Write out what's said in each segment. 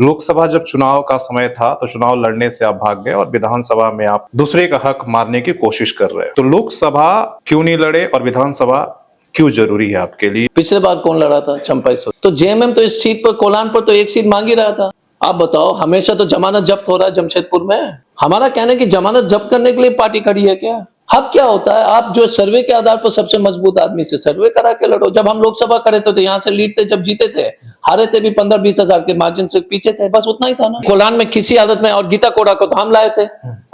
लोकसभा जब चुनाव का समय था तो चुनाव लड़ने से आप भाग गए और विधानसभा में आप दूसरे का हक मारने की कोशिश कर रहे हो। तो लोकसभा क्यों नहीं लड़े और विधानसभा क्यों जरूरी है आपके लिए? पिछले बार कौन लड़ा था? चंपा इस तो जेएमएम तो इस सीट पर, कोलान पर तो एक सीट मांग ही रहा था। आप बताओ, हमेशा तो जमानत जब्त हो रहा है जमशेदपुर में। हमारा कहना है कि जमानत जब्त करने के लिए पार्टी खड़ी है क्या? हक क्या होता है? आप जो सर्वे के आधार पर सबसे मजबूत आदमी से सर्वे करा के लड़ो। जब हम लोकसभा करे थे तो यहाँ से लीड थे, जब जीते थे, हारे थे भी 15-20 हजार के मार्जिन से पीछे थे, बस उतना ही था ना। कोलान में किसी हालत में, और गीता कोड़ा को तो हम लाए थे,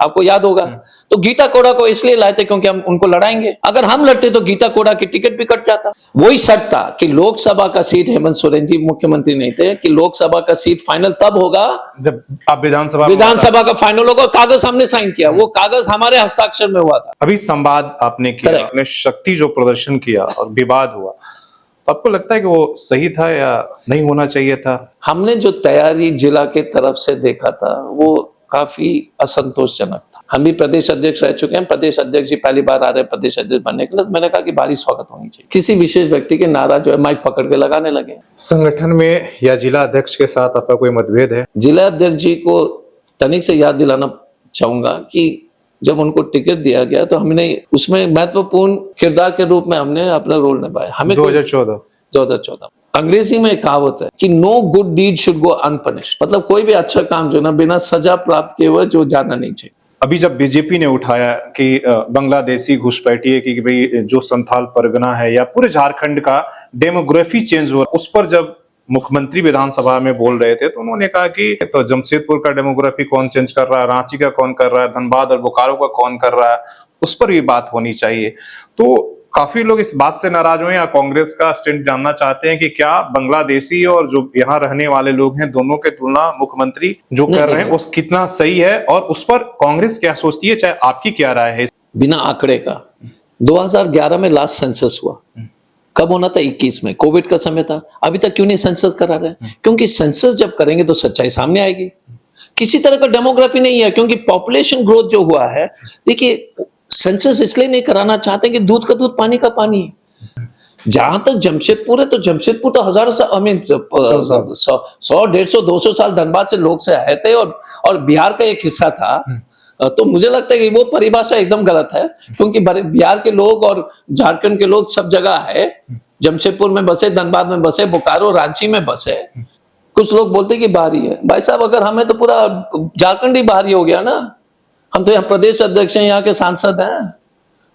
आपको याद होगा। तो गीता कोड़ा को इसलिए लाए थे क्योंकि हम उनको लड़ाएंगे। अगर हम लड़ते तो गीता कोड़ा की टिकट भी कट जाता। वही शर्त था कि लोकसभा का सीट, हेमंत सोरेन जी मुख्यमंत्री नहीं थे, कि लोकसभा का सीट फाइनल तब होगा जब आप विधानसभा का फाइनल होगा। कागज हमने साइन किया, वो कागज हमारे हस्ताक्षर में हुआ था। अभी संवाद आपने किया, आपने शक्ति जो प्रदर्शन किया और विवाद हुआ, तो आपको लगता है कि वो सही था या नहीं होना चाहिए था? हमने जो तैयारी जिला के तरफ से देखा था वो काफी असंतोषजनक था। हम भी प्रदेश अध्यक्ष रह चुके हैं, प्रदेश अध्यक्ष जी पहली बार आ रहे हैं प्रदेश अध्यक्ष बनने के लिए। मैंने कहा कि भारी स्वागत होनी चाहिए। किसी विशेष व्यक्ति के नारा जो है माइक पकड़ के लगाने लगे। संगठन में या जिला अध्यक्ष के साथ आपका कोई मतभेद है? जिला अध्यक्ष जी को तनिक से याद दिलाना चाहूंगा कि जब उनको टिकट दिया गया तो हमने उसमें महत्वपूर्ण किरदार के रूप में हमने अपना रोल निभाया। हमें 2014 अंग्रेजी में एक कहावत है कि no good deed should go unpunished, मतलब कोई भी अच्छा काम जो ना बिना सजा प्राप्त किए हुए जो जाना नहीं चाहिए। अभी जब बीजेपी ने उठाया कि बांग्लादेशी घुसपैठिए की भाई जो संथाल परगना है या पूरे झारखंड का डेमोग्राफी चेंज हुआ, उस पर जब मुख्यमंत्री विधानसभा में बोल रहे थे तो उन्होंने कहा कि तो जमशेदपुर का डेमोग्राफी कौन चेंज कर रहा है, रांची का कौन कर रहा है, धनबाद और बोकारो का कौन कर रहा है, उस पर भी बात होनी चाहिए। तो काफी लोग इस बात से नाराज हुए या कांग्रेस का स्टैंड जानना चाहते हैं कि क्या बांग्लादेशी और जो यहाँ रहने वाले लोग हैं दोनों के तुलना मुख्यमंत्री जो कर रहे हैं उस कितना सही है और उस पर कांग्रेस क्या सोचती है, चाहे आपकी क्या राय है? बिना आंकड़े का 2011 में लास्ट सेंसस हुआ। कब होना था? 21 में, कोविड का समय था। अभी तक क्यों नहीं सेंसस करा रहे? क्योंकि सेंसस जब करेंगे तो सच्चाई सामने आएगी। किसी तरह का डेमोग्राफी नहीं है, क्योंकि पॉपुलेशन ग्रोथ जो हुआ है, देखिए सेंसस इसलिए नहीं कराना चाहते कि दूध का दूध पानी का पानी है। जहां तक जमशेदपुर है तो जमशेदपुर तो हजारों साल, 100-150-200 साल धनबाद से लोग से आए थे और बिहार का एक हिस्सा था। तो मुझे लगता है कि वो परिभाषा एकदम गलत है, क्योंकि बिहार के लोग और झारखंड के लोग सब जगह है। जमशेदपुर में बसे, धनबाद में बसे, बोकारो रांची में बसे। कुछ लोग बोलते हैं कि बाहरी है। भाई साहब, अगर हमें तो पूरा झारखंड ही बाहरी हो गया ना। हम तो यहाँ प्रदेश अध्यक्ष हैं, यहाँ के सांसद हैं।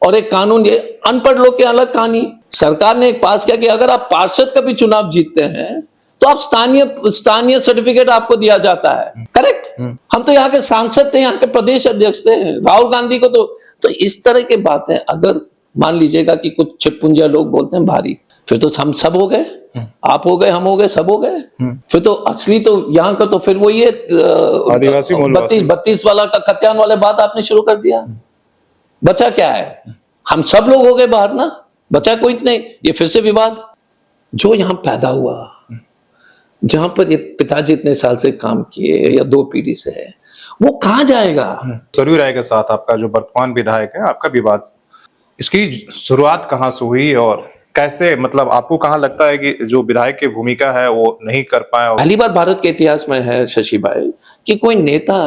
और एक कानून, ये अनपढ़ लोग के अलग कहानी। सरकार ने एक पास किया कि अगर आप पार्षद का भी चुनाव जीतते हैं तो आप स्थानीय सर्टिफिकेट आपको दिया जाता है। करेक्ट? हम तो यहाँ के सांसद थे, यहाँ के प्रदेश अध्यक्ष थे। राहुल गांधी को तो इस तरह की बातें अगर मान लीजिएगा कि कुछ छिटपुंजिया लोग बोलते हैं भारी, फिर तो हम सब हो गए, आप हो गए, हम हो गए, सब हो गए। फिर तो असली तो यहाँ का तो फिर वो ये 32 वाला का खत्यान वाले बात आपने शुरू कर दिया। बचा क्या है? हम सब लोग हो गए बाहर ना, बचा कोई नहीं। ये फिर से विवाद जो यहाँ पैदा हुआ, जहां पर ये पिताजी इतने साल से काम किए या 2 पीढ़ी से है, वो कहां जाएगा? सरयू राय के साथ आपका जो वर्तमान विधायक है, आपका विवाद, इसकी शुरुआत कहां से हुई और कैसे, मतलब आपको कहां लगता है कि जो विधायक की भूमिका है वो नहीं कर पाया? पहली बार भारत के इतिहास में है शशि भाई कि कोई नेता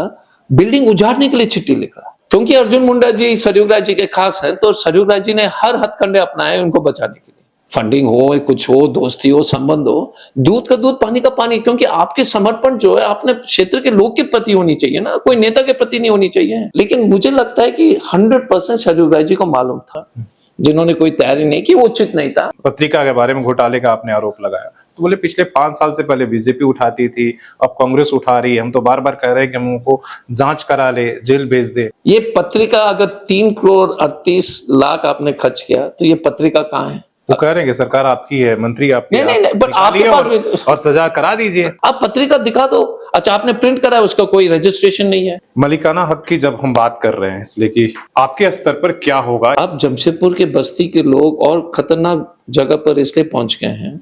बिल्डिंग उजाड़ने के लिए चिट्ठी लिख रहा। क्योंकि अर्जुन मुंडा जी सरयू राय जी के खास हैं, तो सरयू राय जी ने हर हथकंडे अपनाए उनको बचाने के लिए। फंडिंग हो, कुछ हो, दोस्ती हो, संबंध हो, दूध का दूध पानी का पानी। क्योंकि आपके समर्पण जो है अपने क्षेत्र के लोग के प्रति होनी चाहिए ना, कोई नेता के प्रति नहीं होनी चाहिए। लेकिन मुझे लगता है कि 100% सरयू राय जी को मालूम था, जिन्होंने कोई तैयारी नहीं की, वो उचित नहीं था। पत्रिका के बारे में घोटाले का आपने आरोप लगाया, तो बोले पिछले 5 साल से पहले बीजेपी उठाती थी, अब कांग्रेस उठा रही है। हम तो बार बार कह रहे हैं कि हम उनको जांच करा ले, जेल भेज दे। ये पत्रिका अगर 3 करोड़ 38 लाख आपने खर्च किया तो ये पत्रिका कहाँ है? वो कह रहे हैं कि सरकार आपकी है, मंत्री आपकी है, नहीं, बट आपके पास और सजा करा दीजिए। आप पत्रिका दिखा दो। अच्छा, आपने प्रिंट करा है, उसका कोई रजिस्ट्रेशन नहीं है। मलिकाना हक की जब हम बात कर रहे हैं, इसलिए कि आपके स्तर पर क्या होगा? अब जमशेदपुर के बस्ती के लोग और खतरनाक जगह पर इसलिए पहुंच गए हैं।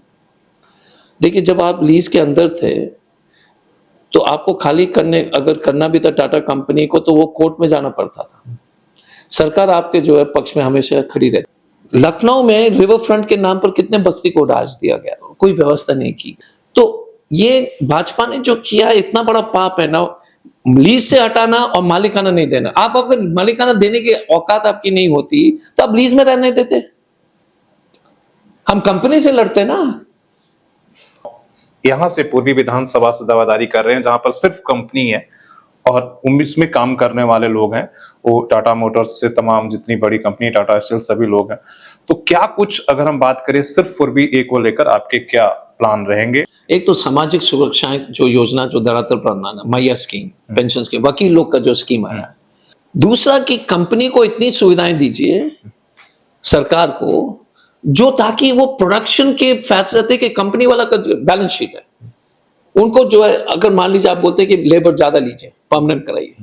देखिए, जब आप लीज के अंदर थे तो आपको खाली अगर करना भी था टाटा कंपनी को, तो वो कोर्ट में जाना पड़ता था। सरकार आपके जो है पक्ष में हमेशा खड़ी रहती। लखनऊ में रिवर फ्रंट के नाम पर कितने बस्ती को राज दिया गया, कोई व्यवस्था नहीं की। तो ये भाजपा ने जो किया इतना बड़ा पाप है ना, लीज से हटाना और मालिकाना नहीं देना। आप अगर मालिकाना देने की औकात आपकी नहीं होती तो आप लीज में रहने देते। हम कंपनी से लड़ते ना। यहाँ से पूर्वी विधानसभा से दावेदारी कर रहे हैं जहां पर सिर्फ कंपनी है और इसमें काम करने वाले लोग हैं, वो टाटा मोटर्स से तमाम जितनी बड़ी कंपनी, टाटा स्टील, सभी लोग हैं। तो क्या कुछ अगर हम बात करें सिर्फ पूर्वी ए को लेकर आपके क्या प्लान रहेंगे? एक तो सामाजिक सुरक्षा जो योजना जो धरातल पर बनाना, मैया स्कीम, पेंशन स्कीम, वकील लोग का जो स्कीम आया है। दूसरा कि कंपनी को इतनी सुविधाएं दीजिए सरकार को, जो ताकि वो प्रोडक्शन के फैसले कि कंपनी वाला का बैलेंस शीट है, उनको जो है, अगर मान लीजिए आप बोलते हैं कि लेबर ज्यादा लीजिए, परमानेंट कराइए,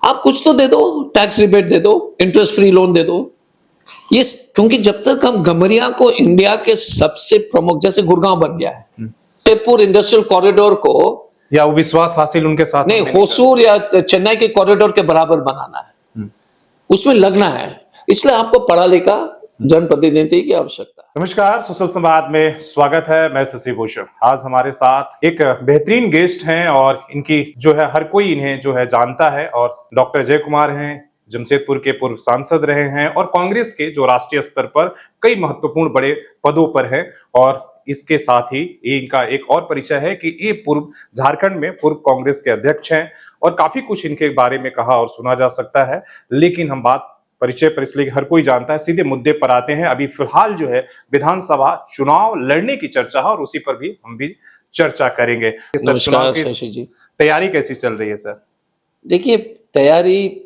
आप कुछ तो दे दो, टैक्स रिबेट दे दो, इंटरेस्ट फ्री लोन दे दो। ये क्योंकि जब तक हम गमरिया को इंडिया के सबसे प्रमुख, जैसे गुड़गांव बन गया है, जयपुर इंडस्ट्रियल कॉरिडोर को, या वो विश्वास हासिल उनके साथ नहीं, होसूर या चेन्नई के कॉरिडोर के बराबर बनाना है, उसमें लगना है। इसलिए आपको पढ़ा लिखा जनप्रतिनिधि की आवश्यकता। नमस्कार, सोशल संवाद में स्वागत है। मैं शशि भूषण। आज हमारे साथ एक बेहतरीन गेस्ट हैं और इनकी जो है हर कोई इन्हें जो है जानता है, और डॉक्टर अजय कुमार हैं, जमशेदपुर के पूर्व सांसद रहे हैं और कांग्रेस के जो राष्ट्रीय स्तर पर कई महत्वपूर्ण बड़े पदों पर हैं। और इसके साथ ही इनका एक और परिचय है कि ये पूर्व झारखंड में पूर्व कांग्रेस के अध्यक्ष हैं और काफी कुछ इनके बारे में कहा और सुना जा सकता है। लेकिन हम बात परिचय पर इसलिए हर कोई जानता है, सीधे मुद्दे पर आते हैं। अभी फिलहाल जो है विधानसभा चुनाव लड़ने की चर्चा है और उसी पर भी हम भी चर्चा करेंगे। नमस्कार शशि जी। तैयारी कैसी चल रही है सर? देखिए, तैयारी,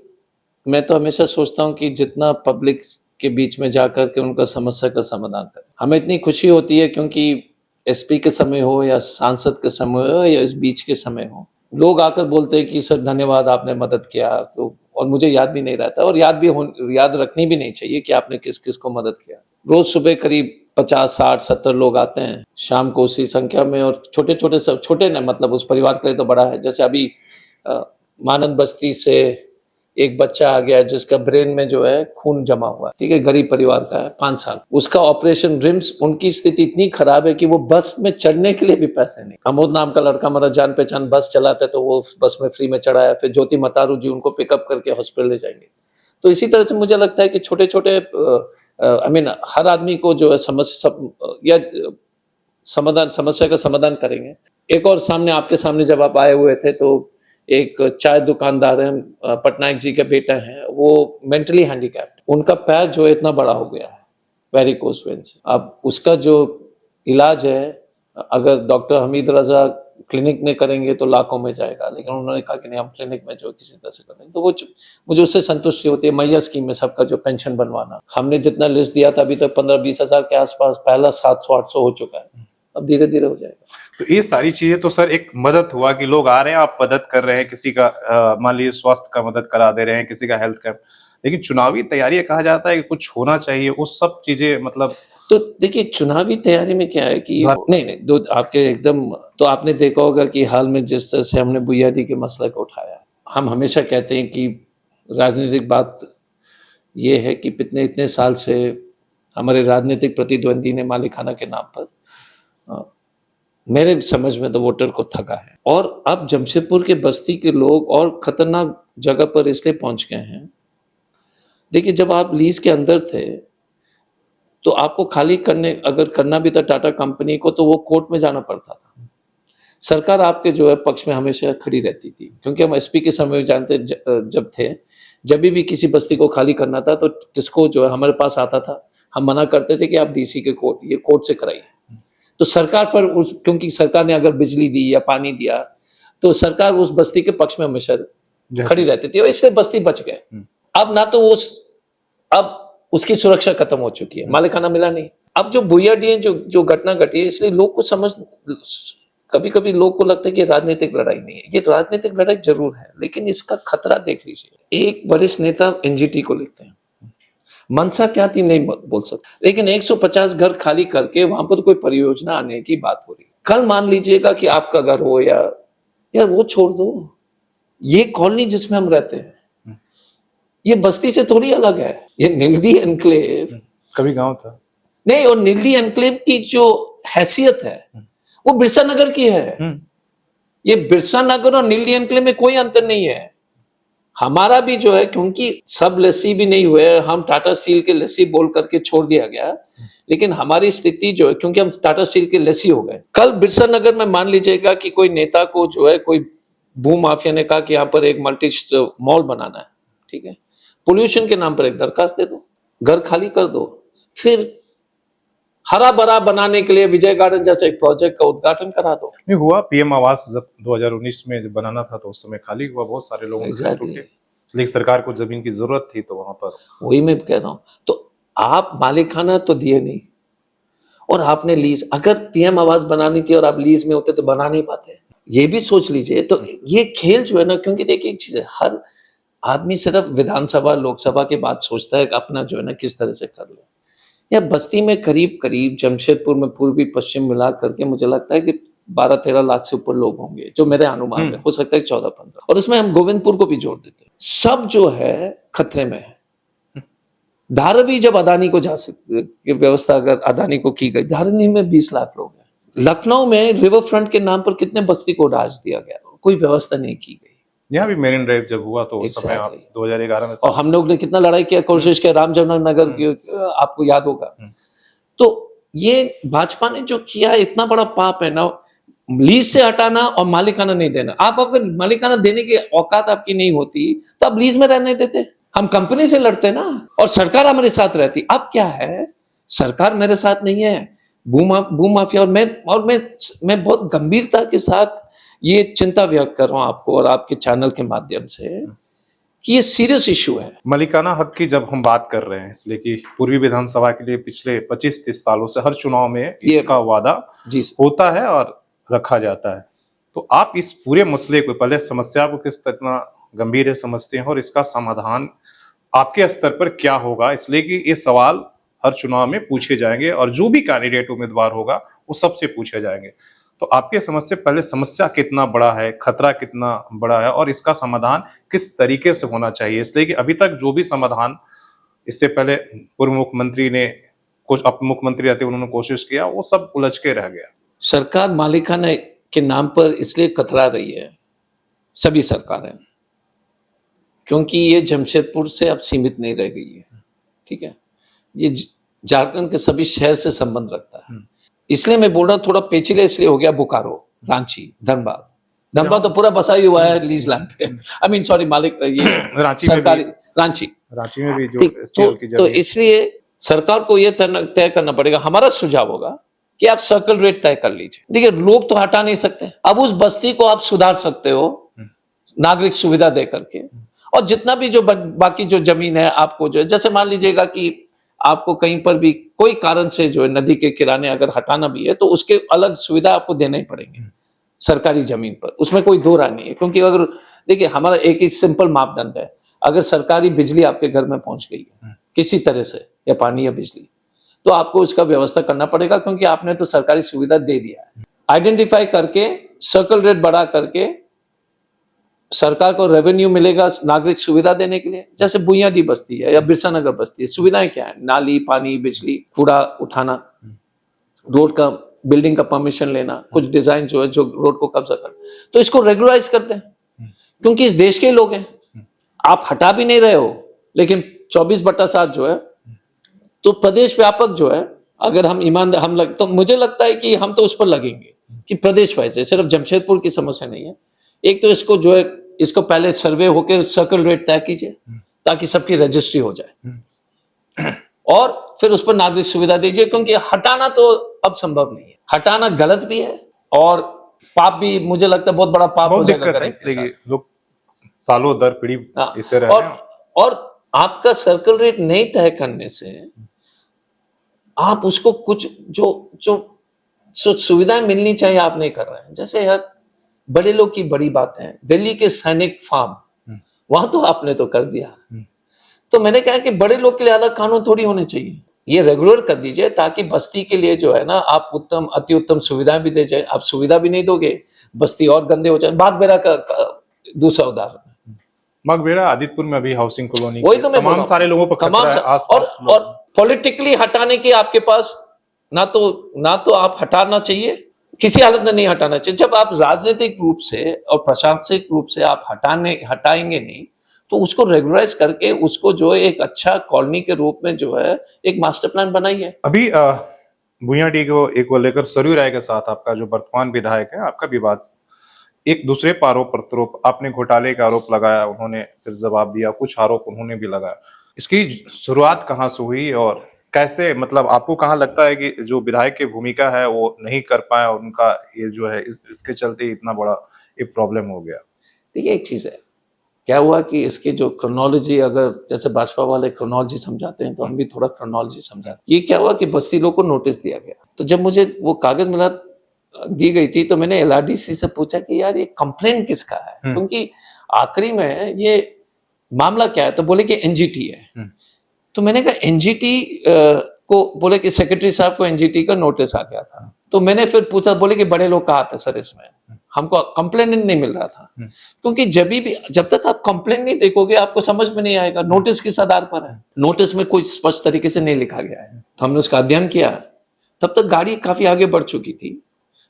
मैं तो हमेशा सोचता हूँ कि जितना पब्लिक के बीच में जाकर के उनका समस्या का समाधान करें। हमें इतनी खुशी होती है क्योंकि एसपी के समय हो या सांसद के समय हो या इस बीच के समय हो, लोग आकर बोलते हैं कि सर धन्यवाद, आपने मदद किया। तो और मुझे याद भी नहीं रहता, और याद रखनी भी नहीं चाहिए कि आपने किस किस को मदद किया। रोज सुबह करीब 50, 60, 70 लोग आते हैं, शाम को उसी संख्या में, और छोटे छोटे सब, छोटे ना मतलब उस परिवार के लिए तो बड़ा है। जैसे अभी मानंद बस्ती से एक बच्चा आ गया जिसका ब्रेन में जो है खून जमा हुआ है, ठीक है, गरीब परिवार का है, 5 साल, उसका ऑपरेशन रिम्स। उनकी स्थिति इतनी खराब है कि वो बस में चढ़ने के लिए भी पैसे नहीं। अमोद नाम का लड़का हमारा जान पहचान बस चलाते, तो वो बस में फ्री में चढ़ाया। फिर ज्योति मतारू जी उनको पिकअप करके हॉस्पिटल ले जाएंगे। तो इसी तरह से मुझे लगता है कि छोटे छोटे हर आदमी को जो है समस्या का समाधान करेंगे। एक और सामने, आपके सामने जब आप आए हुए थे, तो एक चाय दुकानदार है, पटनायक जी का बेटा है, वो मेंटली हैंडीकैप्ड, उनका पैर जो है इतना बड़ा हो गया है वेरिकोज वेन से। अब उसका जो इलाज है, अगर डॉक्टर हमीद रजा क्लिनिक में करेंगे तो लाखों में जाएगा, लेकिन उन्होंने कहा कि नहीं, हम क्लिनिक में जो किसी तरह से करेंगे। तो वो मुझे उससे संतुष्टि होती है। मैया स्कीम में सबका जो पेंशन बनवाना, हमने जितना लिस्ट दिया था अभी तक 15-20 हजार के आसपास, पहला 700-800 हो चुका है, अब धीरे धीरे हो जाएगा। तो ये सारी चीजें तो सर एक मदद हुआ कि लोग आ रहे हैं, आप मदद कर रहे हैं, किसी का मान लीजिए स्वास्थ्य का मदद करा दे रहे हैं, किसी का हेल्थ का। लेकिन चुनावी तैयारी कहा जाता है कि कुछ होना चाहिए, वो सब चीजें मतलब। तो देखिए, चुनावी तैयारी में क्या है कि नहीं दो आपके एकदम, तो आपने देखा होगा कि हाल में जिस तरह से हमने बुनियादी के मसले को उठाया, हम हमेशा कहते हैं कि राजनीतिक बात ये है कि इतने साल से हमारे राजनीतिक प्रतिद्वंदी ने मालिकाना के नाम पर, मेरे समझ में तो वोटर को ठगा है। और अब जमशेदपुर के बस्ती के लोग और खतरनाक जगह पर इसलिए पहुंच गए हैं। देखिए, जब आप लीज के अंदर थे तो आपको खाली अगर करना भी था टाटा कंपनी को, तो वो कोर्ट में जाना पड़ता था। सरकार आपके जो है पक्ष में हमेशा खड़ी रहती थी, क्योंकि हम एसपी के समय जानते जब थे, जब भी किसी बस्ती को खाली करना था तो जिसको जो है हमारे पास आता था, हम मना करते थे कि आप डीसी के कोर्ट से कराइए। तो सरकार पर क्योंकि सरकार ने अगर बिजली दी या पानी दिया, तो सरकार उस बस्ती के पक्ष में हमेशा खड़ी रहती थी, और इससे बस्ती बच गए। अब ना तो अब उसकी सुरक्षा खत्म हो चुकी है, मालिकाना मिला नहीं। अब जो बुनियादी जो घटना घटी है, इसलिए लोग को कभी कभी लोग को लगता है कि राजनीतिक लड़ाई नहीं है। ये राजनीतिक लड़ाई जरूर है, लेकिन इसका खतरा देख लीजिए। एक वरिष्ठ नेता एनजीटी को लिखते हैं, मनसा क्या थी नहीं बोल सकते, लेकिन 150 घर खाली करके वहां पर कोई परियोजना आने की बात हो रही। कल मान लीजिएगा कि आपका घर हो, या यार वो छोड़ दो, ये कॉलोनी जिसमें हम रहते हैं ये बस्ती से थोड़ी अलग है। ये नीलडी एनक्लेव कभी गांव था नहीं, और नीलडी एनक्लेव की जो हैसियत है वो बिरसा नगर की है। ये बिरसा नगर और नीलडी एन्क्लेव में कोई अंतर नहीं है। हमारा भी जो है, क्योंकि सब लस्सी भी नहीं हुए, हम टाटा स्टील के लस्सी बोल करके छोड़ दिया गया, लेकिन हमारी स्थिति जो है, क्योंकि हम टाटा स्टील के लस्सी हो गए। कल बिरसा नगर में मान लीजिएगा कि कोई नेता को जो है, कोई भू माफिया ने कहा कि यहाँ पर एक मल्टी मॉल बनाना है, ठीक है, पोल्यूशन के नाम पर एक दरखास्त दे दो, घर खाली कर दो, फिर हरा भरा बनाने के लिए विजय गार्डन जैसे एक प्रोजेक्ट का उद्घाटन करा दो। नहीं हुआ, पीएम आवास जब 2019 में जब बनाना था तो उस समय खाली हुआ, बहुत सारे लोगों के घर टूटे, इसलिए सरकार को जमीन की जरूरत थी तो वहां पर। वही मैं कह रहा हूं, तो आप मालिकाना तो दिए नहीं, और आपने लीज, अगर पीएम आवास बनानी थी और आप लीज में होते तो बना नहीं पाते, ये भी सोच लीजिए। तो ये खेल जो है ना, क्योंकि देखिए एक चीज है, हर आदमी सिर्फ विधानसभा लोकसभा के बाद सोचता है कि अपना जो है ना किस तरह से कर ले। या बस्ती में करीब करीब जमशेदपुर में पूर्वी पश्चिम मिला करके मुझे लगता है कि 12-13 लाख से ऊपर लोग होंगे, जो मेरे अनुमान में, हो सकता है 14-15, और उसमें हम गोविंदपुर को भी जोड़ देते हैं। सब जो है खतरे में है। धारावी जब अदानी को व्यवस्था अगर अदानी को की गई, धारावी में 20 लाख लोग हैं। लखनऊ में रिवर फ्रंट के नाम पर कितने बस्ती को राज दिया गया, कोई व्यवस्था नहीं की गई। यहाँ भी मेरिन ड्राइव जब हुआ तो उस समय आप 2011 में, और हम लोग ने कितना लड़ाई किया, कोशिश किया, राम जन्मनगर की आपको याद होगा। तो ये भाजपा ने जो किया है, इतना बड़ा पाप है ना, लीज से हटाना और मालिकाना नहीं देना। आप अगर मालिकाना देने की औकात आपकी नहीं होती तो आप लीज में रहने देते, हम कंपनी से लड़ते ना, और सरकार हमारे साथ रहती। अब क्या है, सरकार मेरे साथ नहीं है, भू माफिया, और मैं बहुत गंभीरता के साथ ये चिंता व्यक्त कर रहा हूं आपको और आपके चैनल के माध्यम से, कि ये सीरियस इशू है। मलिकाना हक की जब हम बात कर रहे हैं, इसलिए कि पूर्वी विधानसभा के लिए पिछले 25-30 सालों से हर चुनाव में इसका वादा होता है और रखा जाता है। तो आप इस पूरे मसले को, पहले समस्या को किस तरह गंभीर है समझते हैं और इसका समाधान आपके स्तर पर क्या होगा, इसलिए कि ये सवाल हर चुनाव में पूछे जाएंगे और जो भी कैंडिडेट उम्मीदवार होगा वो सबसे पूछे जाएंगे। तो आपके समझ से पहले समस्या कितना बड़ा है, खतरा कितना बड़ा है और इसका समाधान किस तरीके से होना चाहिए, इसलिए कि अभी तक जो भी समाधान इससे पहले पूर्व मुख्यमंत्री ने, कुछ अब मुख्यमंत्री रहते उन्होंने कोशिश किया, वो सब उलझ के रह गया। सरकार मालिकाना के नाम पर इसलिए कतरा रही है, सभी सरकारें, क्योंकि ये जमशेदपुर से अब सीमित नहीं रह गई है, ठीक है, ये झारखंड के सभी शहर से संबंध रखता है। इसलिए मैं बोल रहा हूँ, थोड़ा पेचीदा इसलिए हो गया बोकारो, रांची, धनबाद तो पूरा बसा ही हुआ है लीज लैंड पे, आई मीन सॉरी, मालिक ये सरकारी रांची में भी जो तो इसलिए सरकार को ये तय करना पड़ेगा। हमारा सुझाव होगा कि आप सर्कल रेट तय कर लीजिए। देखिए, लोग तो हटा नहीं सकते, अब उस बस्ती को आप सुधार सकते हो नागरिक सुविधा दे करके, और जितना भी जो बाकी जो जमीन है आपको जो है, जैसे मान लीजिएगा कि आपको कहीं पर भी कोई कारण से जो है नदी के किनारे अगर हटाना भी है तो उसके अलग सुविधा आपको देना ही पड़ेंगे सरकारी जमीन पर, उसमें कोई दो राय नहीं है। क्योंकि अगर देखिए, हमारा एक ही सिंपल मापदंड है, अगर सरकारी बिजली आपके घर में पहुंच गई है किसी तरह से, या पानी या बिजली, तो आपको उसका व्यवस्था करना पड़ेगा, क्योंकि आपने तो सरकारी सुविधा दे दिया है। आइडेंटिफाई करके सर्कल रेट बढ़ा करके सरकार को रेवेन्यू मिलेगा नागरिक सुविधा देने के लिए। जैसे बुनियादी बस्ती है या बिरसा नगर बस्ती है, सुविधाएं क्या है, नाली, पानी, बिजली, कूड़ा उठाना, रोड का बिल्डिंग का परमिशन लेना, कुछ डिजाइन जो है जो रोड को कब्जा कर, तो इसको रेगुलराइज करते हैं, क्योंकि इस देश के लोग हैं। आप हटा भी नहीं रहे हो, लेकिन 24/7 जो है, तो प्रदेश व्यापक जो है, अगर हम ईमानदार तो मुझे लगता है कि हम तो उस पर लगेंगे कि प्रदेश वाइज है, सिर्फ जमशेदपुर की समस्या नहीं है। एक तो इसको जो है, इसको पहले सर्वे होकर सर्कल रेट तय कीजिए ताकि सबकी रजिस्ट्री हो जाए, और फिर उस पर नागरिक सुविधा दीजिए, क्योंकि हटाना तो अब संभव नहीं है, हटाना गलत भी है और पाप भी, मुझे लगता है बहुत बड़ा पाप हो जाएगा। लोग सालों दर पीढ़ी इससे रह रहे हैं। और आपका सर्कल रेट नहीं तय करने से आप उसको कुछ जो सुविधाएं मिलनी चाहिए आप नहीं कर रहे हैं। जैसे यार, बड़े लोग की बड़ी बात है, दिल्ली के सैनिक फार्म, वहां तो आपने तो कर दिया, तो मैंने कहा कि बड़े लोग के लिए अलग कानून थोड़ी होने चाहिए, ये रेगुलर कर दीजिए, ताकि बस्ती के लिए जो है ना, आप उत्तम अति उत्तम सुविधाएं भी दे जाए। आप सुविधा भी नहीं दोगे, बस्ती और गंदे हो जाए। बागबेड़ा का दूसरा उदाहरण, बागबेड़ा आदितपुर में अभी हाउसिंग कॉलोनी, वही तो मैं तमाम सारे लोगों पर खतरा है, आसपास और पॉलिटिकली हटाने की आपके पास ना तो आप हटाना चाहिए, किसी हालत में नहीं हटाना चाहिए। जब आप राजनीतिक रूप से और प्रशासनिक रूप से आप हटाएंगे नहीं, तो उसको रेगुलराइज करके उसको जो है एक अच्छा कॉलोनी के रूप में जो है एक मास्टर प्लान बनाइए। अभी भुइयाडी को लेकर सरयू राय के साथ आपका जो वर्तमान विधायक है, आपका विवाद एक दूसरे पर आरोप प्रत्यारोप, आपने घोटाले का आरोप लगाया, उन्होंने फिर जवाब दिया, कुछ आरोप उन्होंने भी लगाया। इसकी शुरुआत कहाँ से हुई और कैसे, मतलब आपको कहाँ लगता है कि जो विधायक की भूमिका है वो नहीं कर पाया और उनका ये जो है इसके चलते इतना बड़ा एक प्रॉब्लम हो गया? देखिए एक चीज है, क्या हुआ कि इसकी जो क्रोनोलॉजी, अगर जैसे भाजपा वाले क्रोनोलॉजी समझाते हैं तो हम भी थोड़ा क्रोनोलॉजी समझाते हैं। ये क्या हुआ कि बस्ती लोग को नोटिस दिया गया, तो जब मुझे वो कागज मिला दी गई थी तो मैंने एलआरडीसी से पूछा कि यार ये कंप्लेन किसका है, क्योंकि आखिरी में ये मामला क्या है, तो बोले कि एनजीटी है। तो मैंने कहा एनजीटी को, बोले कि सेक्रेटरी साहब को एनजीटी का नोटिस आ गया था। तो मैंने फिर पूछा, बोले कि बड़े लोग कहा थे सर इसमें, हमको कंप्लेन नहीं मिल रहा था। क्योंकि जब तक आप कंप्लेन नहीं देखोगे आपको समझ में नहीं आएगा नोटिस किस आधार पर है। नोटिस में कोई स्पष्ट तरीके से नहीं लिखा गया है, तो हमने उसका अध्ययन किया। तब तक गाड़ी काफी आगे बढ़ चुकी थी।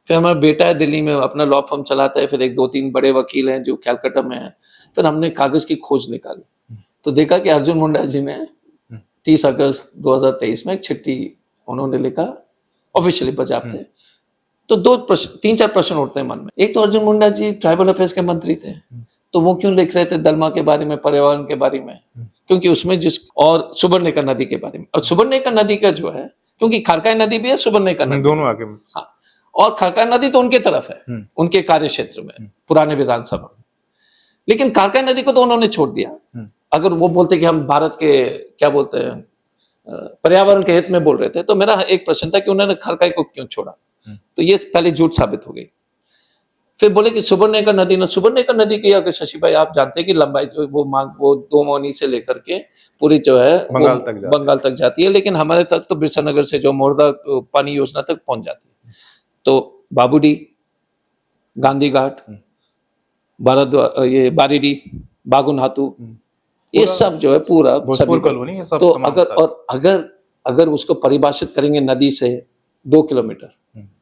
फिर हमारा बेटा है दिल्ली में, अपना लॉ फर्म चलाता है, फिर एक 2-3 बड़े वकील हैं जो कैलकाटा में हैं। फिर हमने कागज की खोज निकाली तो देखा कि अर्जुन मुंडा जी ने 30 अगस्त 2023 में एक चिट्ठी उन्होंने लिखा ऑफिशियली बजाते। तो 3-4 प्रश्न उठते हैं मन में। एक तो अर्जुन मुंडा जी ट्राइबल अफेयर्स के मंत्री थे, तो वो क्यों लिख रहे थे दलमा के बारे में, पर्यावरण के बारे में? क्योंकि उसमें और सुबर्णरेखा नदी के बारे में, और सुबर्णरेखा नदी का जो है, क्योंकि खारकाई नदी भी है, सुबर्णरेखा नदी दोनों आगे। हाँ, और खारकाई नदी तो उनके तरफ है, उनके कार्य क्षेत्र में, पुराने विधानसभा में। लेकिन खारकाई नदी को तो उन्होंने छोड़ दिया। अगर वो बोलते कि हम भारत के क्या बोलते हैं पर्यावरण के हित में बोल रहे थे, तो मेरा एक प्रश्न था कि उन्होंने खारकाई को क्यों छोड़ा? तो ये पहले झूठ साबित हो गई। फिर बोले कि सुबर्णरेखा नदी की, अगर शशि भाई आप जानते हैं कि लंबाई वो 2 मौनी से लेकर के पूरी जो है बंगाल तक जाती है, लेकिन हमारे तक तो बिरसानगर से जो मोरदा पानी योजना तक पहुंच जाती है। तो बाबूडी, गांधी घाट, ये बारीडी, बागुनहातू, ये सब जो है पूरा कॉलोनी, तो अगर उसको परिभाषित करेंगे नदी से 2 किलोमीटर,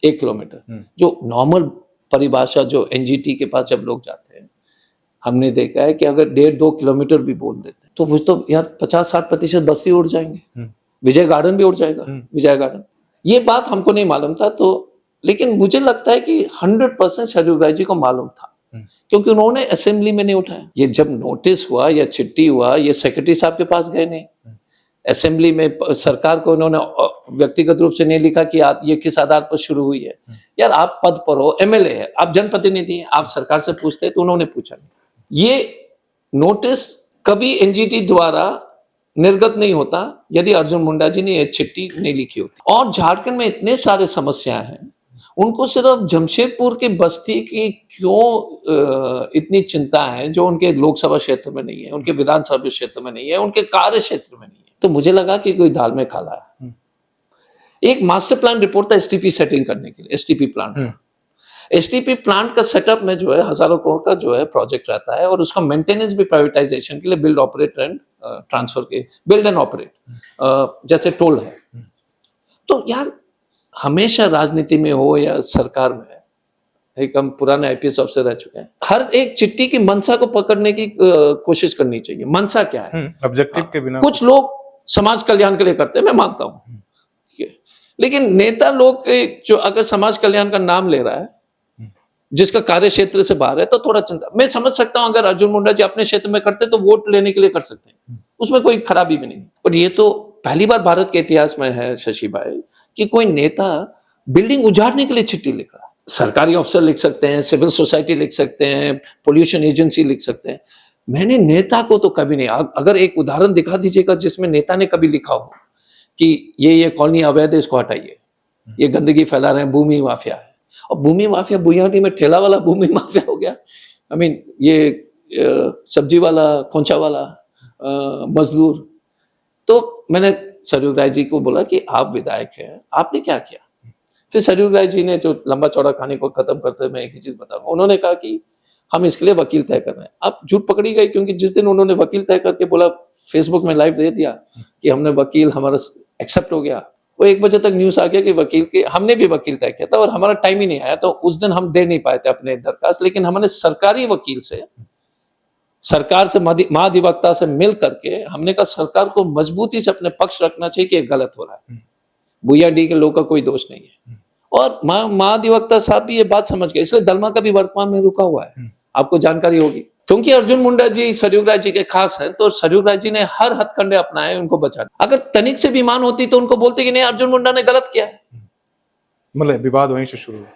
1 किलोमीटर, जो नॉर्मल परिभाषा जो एनजीटी के पास जब लोग जाते हैं, हमने देखा है कि अगर 1.5-2 किलोमीटर भी बोल देते हैं तो वो तो यार 50-60% बस्ती उड़ जाएंगे, विजय गार्डन भी उड़ जाएगा, विजय गार्डन। ये बात हमको नहीं मालूम था, तो लेकिन मुझे लगता है कि 100% सरयू राय जी को मालूम था, क्योंकि उन्होंने असेंबली में नहीं उठाया। ये जब नोटिस हुआ या चिट्ठी हुआ, ये सेक्रेटरी साहब के पास गए नहीं, असेंबली में सरकार को उन्होंने व्यक्तिगत रूप से नहीं लिखा कि आप ये किस आधार पर शुरू हुई है। यार आप पद पर हो, एमएलए है, आप जनप्रतिनिधि हैं, आप सरकार से पूछते, तो उन्होंने पूछा नहीं। ये नोटिस कभी एनजीटी द्वारा निर्गत नहीं होता यदि अर्जुन मुंडा जी ने ये चिट्ठी नहीं लिखी होती। और झारखंड में इतने सारे समस्या हैं, उनको सिर्फ जमशेदपुर की बस्ती की क्यों इतनी चिंता है, जो उनके लोकसभा क्षेत्र में नहीं है, उनके विधानसभा क्षेत्र में नहीं है, उनके कार्य क्षेत्र में नहीं है। तो मुझे लगा कि कोई दाल में काला है। एक मास्टर प्लान रिपोर्ट था एसटीपी सेटिंग करने के लिए, एसटीपी प्लांट। एसटीपी प्लांट का सेटअप में जो है हजारों करोड़ का जो है प्रोजेक्ट रहता है, और उसका मेंटेनेंस भी प्राइवेटाइजेशन के लिए बिल्ड ऑपरेट एंड ट्रांसफर के, बिल्ड एंड ऑपरेट जैसे टोल है। तो यार हमेशा राजनीति में हो या सरकार में, एक हम पुराने आईपीएस अफसर रह चुके हैं, हर एक चिट्ठी की मंशा को पकड़ने की कोशिश करनी चाहिए। मंशा क्या है, ऑब्जेक्टिव के बिना। कुछ लोग समाज कल्याण के लिए करते हैं, मैं मानता हूं, लेकिन नेता लोग जो अगर समाज कल्याण का नाम ले रहा है जिसका कार्य क्षेत्र से बाहर है, तो थोड़ा चिंता। मैं समझ सकता हूं अगर अर्जुन मुंडा जी अपने क्षेत्र में करते तो वोट लेने के लिए कर सकते हैं, उसमें कोई खराबी भी नहीं। पर ये तो पहली बार भारत के इतिहास में है शशि भाई कि कोई नेता बिल्डिंग उजाड़ने के लिए चिट्ठी लिख रहा है। सरकारी अफसर लिख सकते हैं, सिविल सोसाइटी लिख सकते हैं, पोल्यूशन एजेंसी लिख सकते हैं, मैंने नेता को तो कभी नहीं। अगर एक उदाहरण दिखा दीजिएगा जिसमें नेता ने कभी लिखा हो कि ये कॉलोनी अवैध है, इसको हटाइए, ये गंदगी फैला रहे हैं, भूमि माफिया है। और भूमि माफिया बुनियादी में ठेला वाला भूमि माफिया हो गया। आई मीन ये सब्जी वाला, खोंचा वाला, मजदूर। तो मैंने सरयू राय जी को बोला कि आप विधायक हैं, आपने क्या किया? फिर सरयू राय जी ने जो लंबा चौड़ा कहानी को खत्म करते मैं एक ही चीज बताऊंगा, उन्होंने कहा कि हम इसके लिए वकील तय कर रहे हैं। अब झूठ पकड़ी गई, क्योंकि जिस दिन उन्होंने वकील तय करके बोला, फेसबुक में लाइव दे दिया कि हमने वकील, हमारा एक्सेप्ट हो गया, वो 1 बजे तक न्यूज आ गया कि वकील के, हमने भी वकील तय किया था और हमारा टाइम ही नहीं आया, तो उस दिन हम दे नहीं पाए थे अपने दरखास्त, लेकिन हमने सरकारी वकील से, सरकार से, महाधिवक्ता से मिल करके हमने कहा सरकार को मजबूती से अपने पक्ष रखना चाहिए कि ये गलत हो रहा है, भूया डी के लोग का कोई दोष नहीं है। और महाधिवक्ता साहब भी ये बात समझ गए, इसलिए दलमा का भी वर्तमान में रुका हुआ है, आपको जानकारी होगी, क्योंकि अर्जुन मुंडा जी सरयुग राय जी के खास हैं, तो सरयुग राय जी ने हर हथकंडे अपनाए उनको बचाने। अगर तनिक से भी मान होती तो उनको बोलते कि नहीं अर्जुन मुंडा ने गलत किया है, मतलब विवाद वहीं से शुरू हुआ।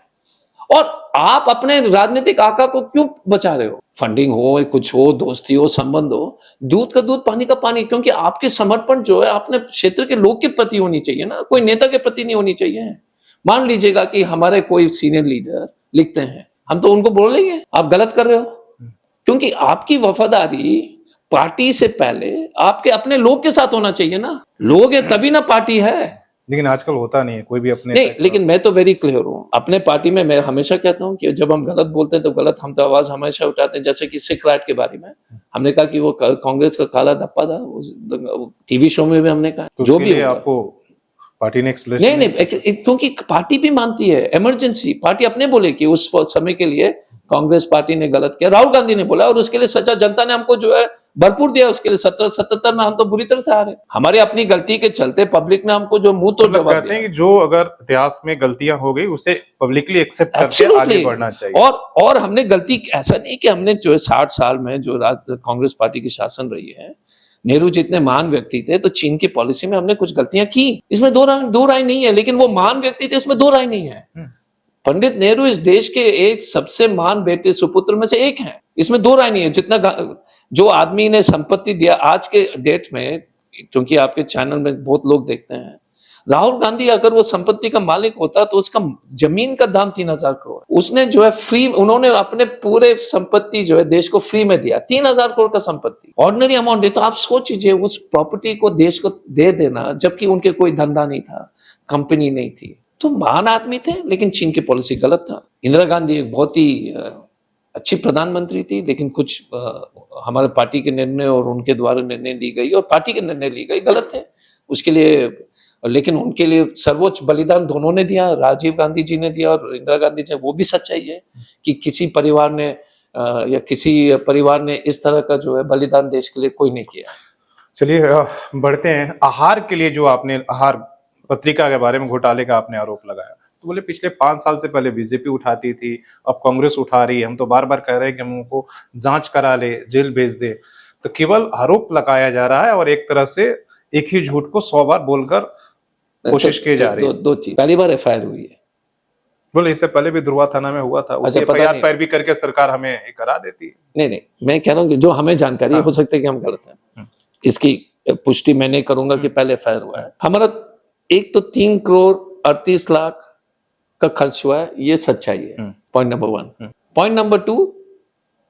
और आप अपने राजनीतिक आका को क्यों बचा रहे हो? फंडिंग हो, कुछ हो, दोस्ती हो, संबंध हो, दूध का दूध पानी का पानी, क्योंकि आपके समर्पण जो है अपने क्षेत्र के लोग के प्रति होनी चाहिए ना, कोई नेता के प्रति नहीं होनी चाहिए। मान लीजिएगा कि हमारे कोई सीनियर लीडर लिखते हैं, हम तो उनको बोल लेंगे आप गलत कर रहे हो, क्योंकि आपकी वफादारी पार्टी से पहले आपके अपने लोग के साथ होना चाहिए ना, लोग है तभी ना पार्टी है। लेकिन आजकल होता नहीं है, कोई भी अपने नहीं, लेकिन मैं तो वेरी क्लियर हूं अपने पार्टी में, मैं हमेशा कहता हूं कि जब हम गलत बोलते हैं तो गलत, हम तो आवाज हमेशा उठाते हैं। जैसे कि सिख राइट के बारे में हमने कहा कि वो कांग्रेस का काला धप्पा था, उस टीवी शो में भी हमने कहा, तो जो भी आपको पार्टी ने एक्सप्लेनेशन नहीं, क्योंकि पार्टी भी मानती है इमरजेंसी, पार्टी अपने बोले कि उस समय के लिए कांग्रेस पार्टी ने गलत किया, राहुल गांधी ने बोला, और उसके लिए सच्चा जनता ने हमको जो है भरपूर दिया, उसके लिए 77 में हम तो बुरी तरह से हारे, हमारी अपनी गलती के चलते पब्लिक ने हमको जो मुंह तोड़ जवाब कहते हैं कि जो अगर इतिहास में गलतियां हो गई उसे पब्लिकली एक्सेप्ट करके आगे बढ़ना चाहिए। और हमने गलती, ऐसा नहीं कि हमने जो 60 साल में जो कांग्रेस पार्टी की शासन रही है, नेहरू जितने महान व्यक्ति थे, तो चीन की पॉलिसी में हमने कुछ गलतियां की, इसमें दो राय नहीं है, लेकिन वो महान व्यक्ति थे, इसमें दो राय नहीं है। पंडित नेहरू इस देश के एक सबसे महान बेटे सुपुत्र में से एक हैं, इसमें दो राय नहीं है। जितना जो आदमी ने संपत्ति दिया आज के डेट में, क्योंकि आपके चैनल में बहुत लोग देखते हैं, राहुल गांधी अगर वो संपत्ति का मालिक होता तो उसका जमीन का दाम 3,000 करोड़, उसने जो है फ्री, उन्होंने अपने पूरे संपत्ति जो है देश को फ्री में दिया, 3,000 करोड़ का संपत्ति, ऑर्डिनरी अमाउंट है। तो आप सोच लीजिए उस प्रॉपर्टी को देश को दे देना, जबकि उनके कोई धंधा नहीं था, कंपनी नहीं थी, तो महान आदमी थे, लेकिन चीन की पॉलिसी गलत था। इंदिरा गांधी एक बहुत ही अच्छी प्रधानमंत्री थी, लेकिन कुछ हमारे पार्टी के निर्णय और उनके द्वारा निर्णय ली गई और पार्टी के निर्णय ली गई गलत थे, उसके लिए, लेकिन उनके लिए सर्वोच्च बलिदान दोनों ने दिया, राजीव गांधी जी ने दिया और इंदिरा गांधी जी। वो भी सच्चाई है कि किसी परिवार ने या किसी परिवार ने इस तरह का जो है बलिदान देश के लिए कोई नहीं किया। चलिए बढ़ते हैं। आहार के लिए जो आपने आहार पत्रिका के बारे में घोटाले का आपने आरोप लगाया, तो बोले पिछले 5 साल से पहले बीजेपी उठाती थी, अब कांग्रेस उठा रही है, हम तो बार बार कह रहे हैं कि हम उनको जांच करा ले, जेल भेज दे। तो केवल आरोप लगाया जा रहा है और एक तरह से एक ही झूठ को 100 बार बोलकर कोशिश की जा रही है। दो चीज, पहली बार एफआईआर हुई है, बोले इससे पहले भी ध्रुवा थाना में हुआ था, उसे एफआईआर पैरवी करके सरकार हमें करा देती है। नहीं, मैं कह रहा हूँ कि जो हमें जानकारी हो सकता है कि हम गलत हैं, इसकी पुष्टि मैं नहीं करूंगा कि पहले एफआईआर हुआ है। हमारा एक तो 3 करोड़ 38 लाख का खर्च हुआ है, ये सच्चाई है, पॉइंट नंबर 1। पॉइंट नंबर 2,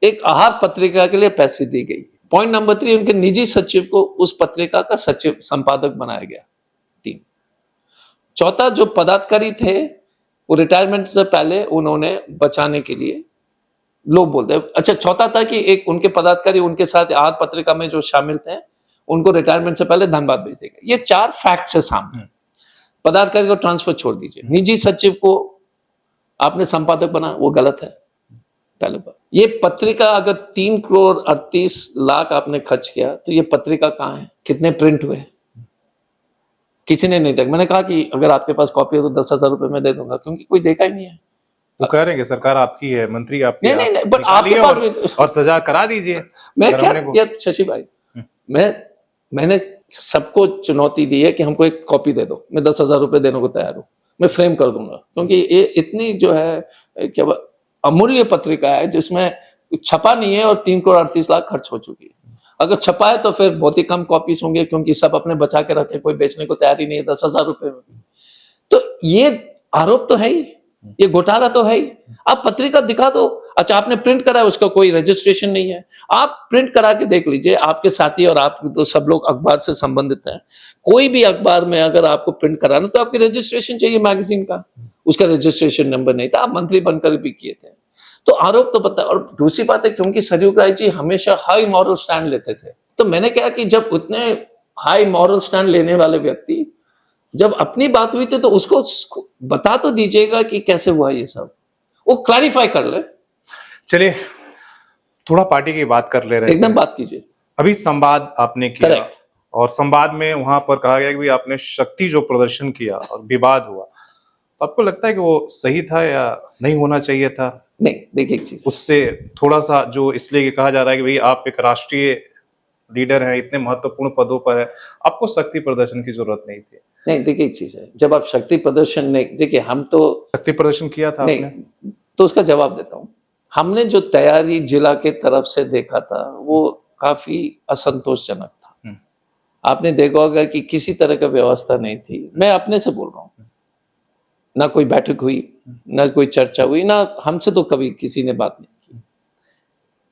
एक आहार पत्रिका के लिए पैसे दी गई। पॉइंट नंबर 3, उनके निजी सचिव को उस पत्रिका का सचिव संपादक बनाया गया। 3, चौथा, जो पदाधिकारी थे वो रिटायरमेंट से पहले उन्होंने बचाने के लिए, लोग बोलते हैं, अच्छा, चौथा था कि एक उनके पदाधिकारी उनके साथ आहार पत्रिका में जो शामिल थे उनको रिटायरमेंट से पहले धनबाद भेज देगा। ये 4 फैक्ट्स है सामने। पदाधिकारी को ट्रांसफर छोड़ दीजिए, निजी सचिव को आपने संपादक बना, वो गलत है पहले बात। ये पत्रिका अगर 3 करोड़ 38 लाख आपने खर्च किया, तो ये पत्रिका कहाँ है, कितने प्रिंट हुए, किसी ने नहीं देखा। मैंने कहा कि अगर आपके पास कॉपी हो तो 10,000 रुपए में दे दूंगा, क्योंकि कोई देखा ही नहीं है। वो कह रहे हैं कि सरकार आपकी है, मंत्री आपकी, नहीं, बट आपके पास और सजा करा दीजिए। मैं क्या शशि भाई, मैंने सबको चुनौती दी है कि हमको एक कॉपी दे दो, मैं 10,000 रुपए देने को तैयार हूँ, मैं फ्रेम कर दूंगा, क्योंकि ये इतनी जो है क्या अमूल्य पत्रिका है जिसमें छपा नहीं है और 3 करोड़ 38 लाख खर्च हो चुकी है। अगर छपा है तो फिर बहुत ही कम कॉपीज होंगे, क्योंकि सब अपने बचा के रखे, कोई बेचने को तैयार ही नहीं है 10,000 रुपए में। तो ये आरोप तो है ही, ये घोटाला तो है ही। आप पत्रिका दिखा दो, अच्छा आपने प्रिंट करा है, उसका कोई रजिस्ट्रेशन नहीं है, आप प्रिंट करा के देख लीजिए। आपके साथी और आप तो सब लोग अखबार से संबंधित हैं, कोई भी अखबार में अगर आपको प्रिंट कराना तो आपकी रजिस्ट्रेशन चाहिए मैगजीन का, उसका रजिस्ट्रेशन नंबर नहीं था, आप मंत्री बनकर भी किए थे। तो आरोप तो पता है। और दूसरी बात है, क्योंकि सरयुग राय जी हमेशा हाई मॉरल स्टैंड लेते थे, तो मैंने कहा कि जब उतने हाई मॉरल स्टैंड लेने वाले व्यक्ति जब अपनी बात हुई थी तो उसको बता तो दीजिएगा कि कैसे हुआ ये सब, वो क्लैरिफाई कर ले, चलिए थोड़ा पार्टी की बात कर ले रहे एकदम थे। बात कीजिए। अभी संवाद आपने किया Correct. और संवाद में वहां पर कहा गया कि भाई आपने शक्ति जो प्रदर्शन किया और विवाद हुआ, तो आपको लगता है कि वो सही था या नहीं होना चाहिए था? नहीं, देखिए एक चीज, उससे थोड़ा सा जो इसलिए कि कहा जा रहा है कि भाई आप एक राष्ट्रीय लीडर हैं, इतने महत्वपूर्ण पदों पर है, आपको शक्ति प्रदर्शन की जरूरत नहीं थी। नहीं देखिए एक चीज है, जब आप शक्ति प्रदर्शन नहीं, देखिए हम तो शक्ति प्रदर्शन किया था नहीं, आपने? तो उसका जवाब देता हूँ। हमने जो तैयारी जिला के तरफ से देखा था वो काफी असंतोषजनक था। आपने देखा होगा कि किसी तरह का व्यवस्था नहीं थी। मैं अपने से बोल रहा हूँ, ना कोई बैठक हुई, ना कोई चर्चा हुई, ना हमसे तो कभी किसी ने बात नहीं की।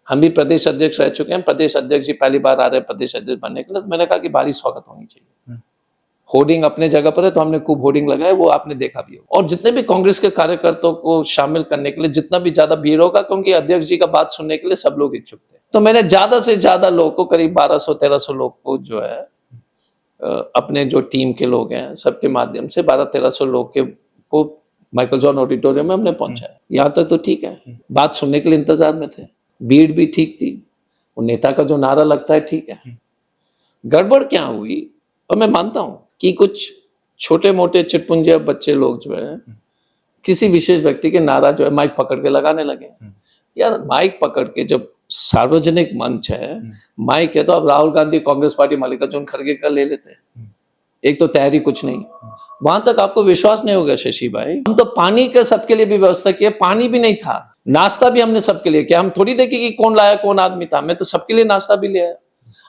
हम भी प्रदेश अध्यक्ष रह चुके हैं, प्रदेश अध्यक्ष जी पहली बार आ रहे हैं प्रदेश अध्यक्ष बनने के लिए, तो मैंने कहा कि भारी स्वागत होनी चाहिए। होर्डिंग अपने जगह पर है तो हमने खूब होर्डिंग लगाए, वो आपने देखा भी हो। और जितने भी कांग्रेस के कार्यकर्ताओं को शामिल करने के लिए जितना भी ज्यादा भीड़ होगा, क्योंकि अध्यक्ष जी का बात सुनने के लिए सब लोग इच्छुक थे, तो मैंने ज्यादा से ज्यादा लोग को, करीब 1200-1300 लोग को जो है अपने जो टीम के लोग हैं सबके माध्यम से 1200-1300 लोग को माइकल जॉन ऑडिटोरियम में हमने पहुंचाया। यहाँ तक तो ठीक है, बात सुनने के लिए इंतजार में थे, भीड़ भी ठीक थी, वो नेता का जो नारा लगता है ठीक है। गड़बड़ क्या हुई, और मैं मानता हूं कि कुछ छोटे मोटे चिटपुंजे बच्चे लोग जो है किसी विशेष व्यक्ति के नारा जो है माइक पकड़ के लगाने लगे। यार माइक पकड़ के, जब सार्वजनिक मंच है, माइक है, तो अब राहुल गांधी कांग्रेस पार्टी मल्लिकार्जुन खड़गे का ले लेते। एक तो तैयारी कुछ नहीं, वहां तक आपको विश्वास नहीं होगा शशि भाई, हम तो पानी का सबके लिए भी व्यवस्था किया, पानी भी नहीं था, नाश्ता भी हमने सबके लिए किया। हम थोड़ी देखे कि कौन लाया, कौन आदमी था, मैं तो सबके लिए नाश्ता भी लिया,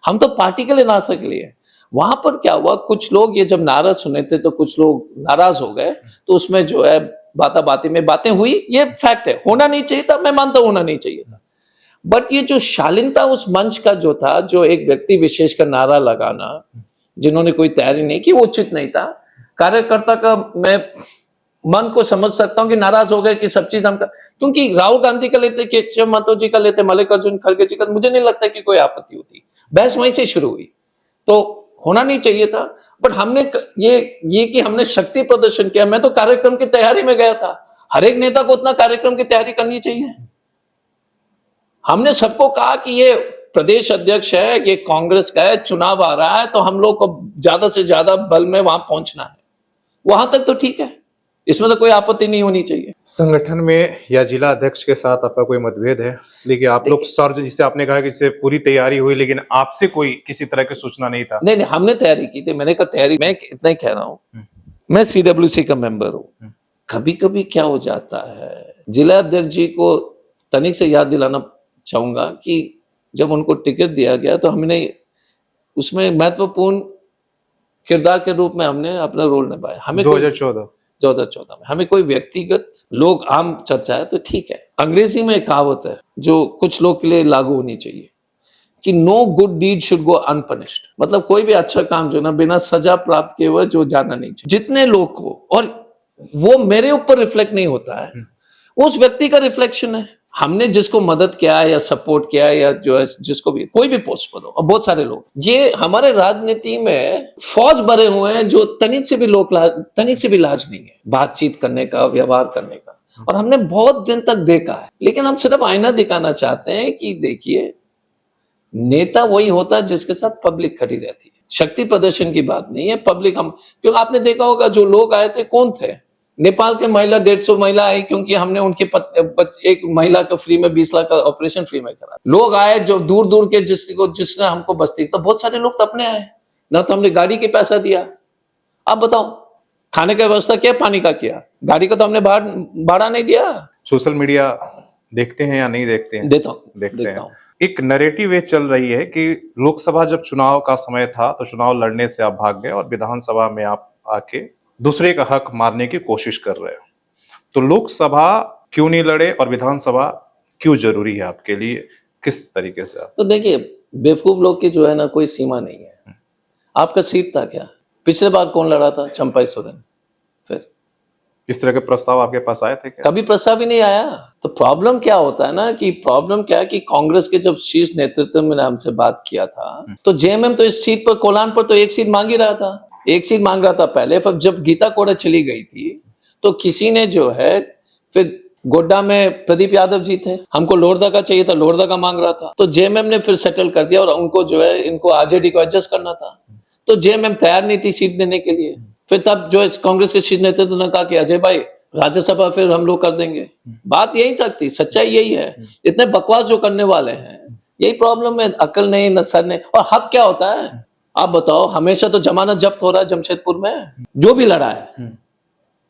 हम तो पार्टी के लिए नाश्ता के लिए। वहां पर क्या हुआ, कुछ लोग ये जब नारा सुने थे तो कुछ लोग नाराज हो गए, तो उसमें जो है बाती में बातें हुई, ये फैक्ट है, होना नहीं चाहिए था, मैं मानता हूं होना नहीं चाहिए था। बट ये जो शालीनता उस मंच का जो था, जो एक व्यक्ति विशेष का नारा लगाना, जिन्होंने कोई तैयारी नहीं की, वो उचित नहीं था। कार्यकर्ता का मैं मन को समझ सकता हूं कि नाराज हो गए कि सब चीज हम, क्योंकि राहुल गांधी का लेते, केशव महतो जी का लेते, मल्लिकार्जुन खड़गे जी का, मुझे नहीं लगता कि कोई आपत्ति होती। बहस वहीं से शुरू हुई, तो होना नहीं चाहिए था। बट हमने ये कि हमने शक्ति प्रदर्शन किया, मैं तो कार्यक्रम की तैयारी में गया था। हर एक नेता को उतना कार्यक्रम की तैयारी करनी चाहिए। हमने सबको कहा कि ये प्रदेश अध्यक्ष है, ये कांग्रेस का है, चुनाव आ रहा है, तो हम लोग को ज्यादा से ज्यादा बल में वहां पहुंचना है। वहां तक तो ठीक है, इसमें तो कोई आपत्ति नहीं होनी चाहिए। संगठन में या जिला अध्यक्ष के साथ आपका कोई मतभेद है, इसलिए कि आप लोग सर, जिसे आपने कहा कि इससे पूरी तैयारी हुई, लेकिन आपसे कोई किसी तरह की सूचना नहीं था? नहीं, हमने तैयारी की थी। मैंने कहा तैयारी, मैं इतना ही कह रहा हूं, मैं CWC का मेंबर हूं। कभी कभी क्या हो जाता है, जिला अध्यक्ष जी को तनिक से याद दिलाना चाहूंगा कि जब उनको टिकट दिया गया तो हमने उसमें महत्वपूर्ण किरदार के रूप में हमने अपना रोल निभाया। हमें 2014 में हमें कोई व्यक्तिगत लोग आम चर्चा है तो ठीक है। अंग्रेजी में एक कहावत है जो कुछ लोग के लिए लागू होनी चाहिए कि no good deed should go unpunished, मतलब कोई भी अच्छा काम जो ना बिना सजा प्राप्त किए हुए जो जाना नहीं चाहिए। जितने लोग को, और वो मेरे ऊपर रिफ्लेक्ट नहीं होता है, उस व्यक्ति का रिफ्लेक्शन है। हमने जिसको मदद किया है या सपोर्ट किया है या जो है जिसको भी कोई भी पोस्ट पर हो, और बहुत सारे लोग, ये हमारे राजनीति में फौज भरे हुए हैं जो तनिक से भी लाज नहीं है बातचीत करने का, व्यवहार करने का। और हमने बहुत दिन तक देखा है, लेकिन हम सिर्फ आईना दिखाना चाहते हैं कि देखिए नेता वही होता है जिसके साथ पब्लिक खड़ी रहती है। शक्ति प्रदर्शन की बात नहीं है, पब्लिक हम, क्योंकि आपने देखा होगा जो लोग आए थे कौन थे, नेपाल के महिला 150 महिला आई, क्योंकि हमने उनके एक महिला का फ्री में 20 लाख का ऑपरेशन फ्री में करा। लोग आए जो दूर दूर के, जिसने हमको बस्ती, तो बहुत सारे लोग तो अपने आए ना, तो हमने गाड़ी के पैसा दिया। आप बताओ खाने का व्यवस्था क्या, पानी का किया, गाड़ी का तो हमने भाड़ा नहीं दिया। सोशल मीडिया देखते हैं या नहीं देखते हैं? देखते हैं। एक नैरेटिव ये चल रही है कि लोकसभा जब चुनाव का समय था तो चुनाव लड़ने से आप भाग गए और विधानसभा में आप आके दूसरे का हक मारने की कोशिश कर रहे हो। तो लोकसभा क्यों नहीं लड़े और विधानसभा क्यों जरूरी है आपके लिए, किस तरीके से आप? तो देखिए बेवकूफ लोग की जो है ना कोई सीमा नहीं है। आपका सीट था क्या? पिछले बार कौन लड़ा था? चंपाई सोरेन। फिर इस तरह के प्रस्ताव आपके पास आए थे क्या? कभी प्रस्ताव ही नहीं आया। तो प्रॉब्लम क्या होता है ना, कि प्रॉब्लम क्या है कि कांग्रेस के जब शीर्ष नेतृत्व में हमसे बात किया था तो जेएमएम तो इस सीट पर, कोलान पर तो एक सीट मांग ही रहा था। एक सीट मांग रहा था पहले, फिर जब गीता कोड़ा चली गई थी तो किसी ने जो है, फिर गोड्डा में प्रदीप यादव जी थे, हमको लोरदा का चाहिए था, लोरदा का मांग रहा था, तो जेएमएम ने फिर सेटल कर दिया और उनको जो है इनको आरजेडी को एडजस्ट करना था, तो जेएमएम तैयार नहीं थी सीट देने के लिए। फिर तब जो है कांग्रेस के शीर्ष नेतृत्व ने कहा कि अजय भाई राज्यसभा फिर हम लोग कर देंगे। बात यही तक थी, सच्चाई यही है। इतने बकवास जो करने वाले हैं, यही प्रॉब्लम है, अकल नहीं न सर नहीं। और हक क्या होता है आप बताओ? हमेशा तो जमानत जब्त हो रहा है जमशेदपुर में, जो भी लड़ा है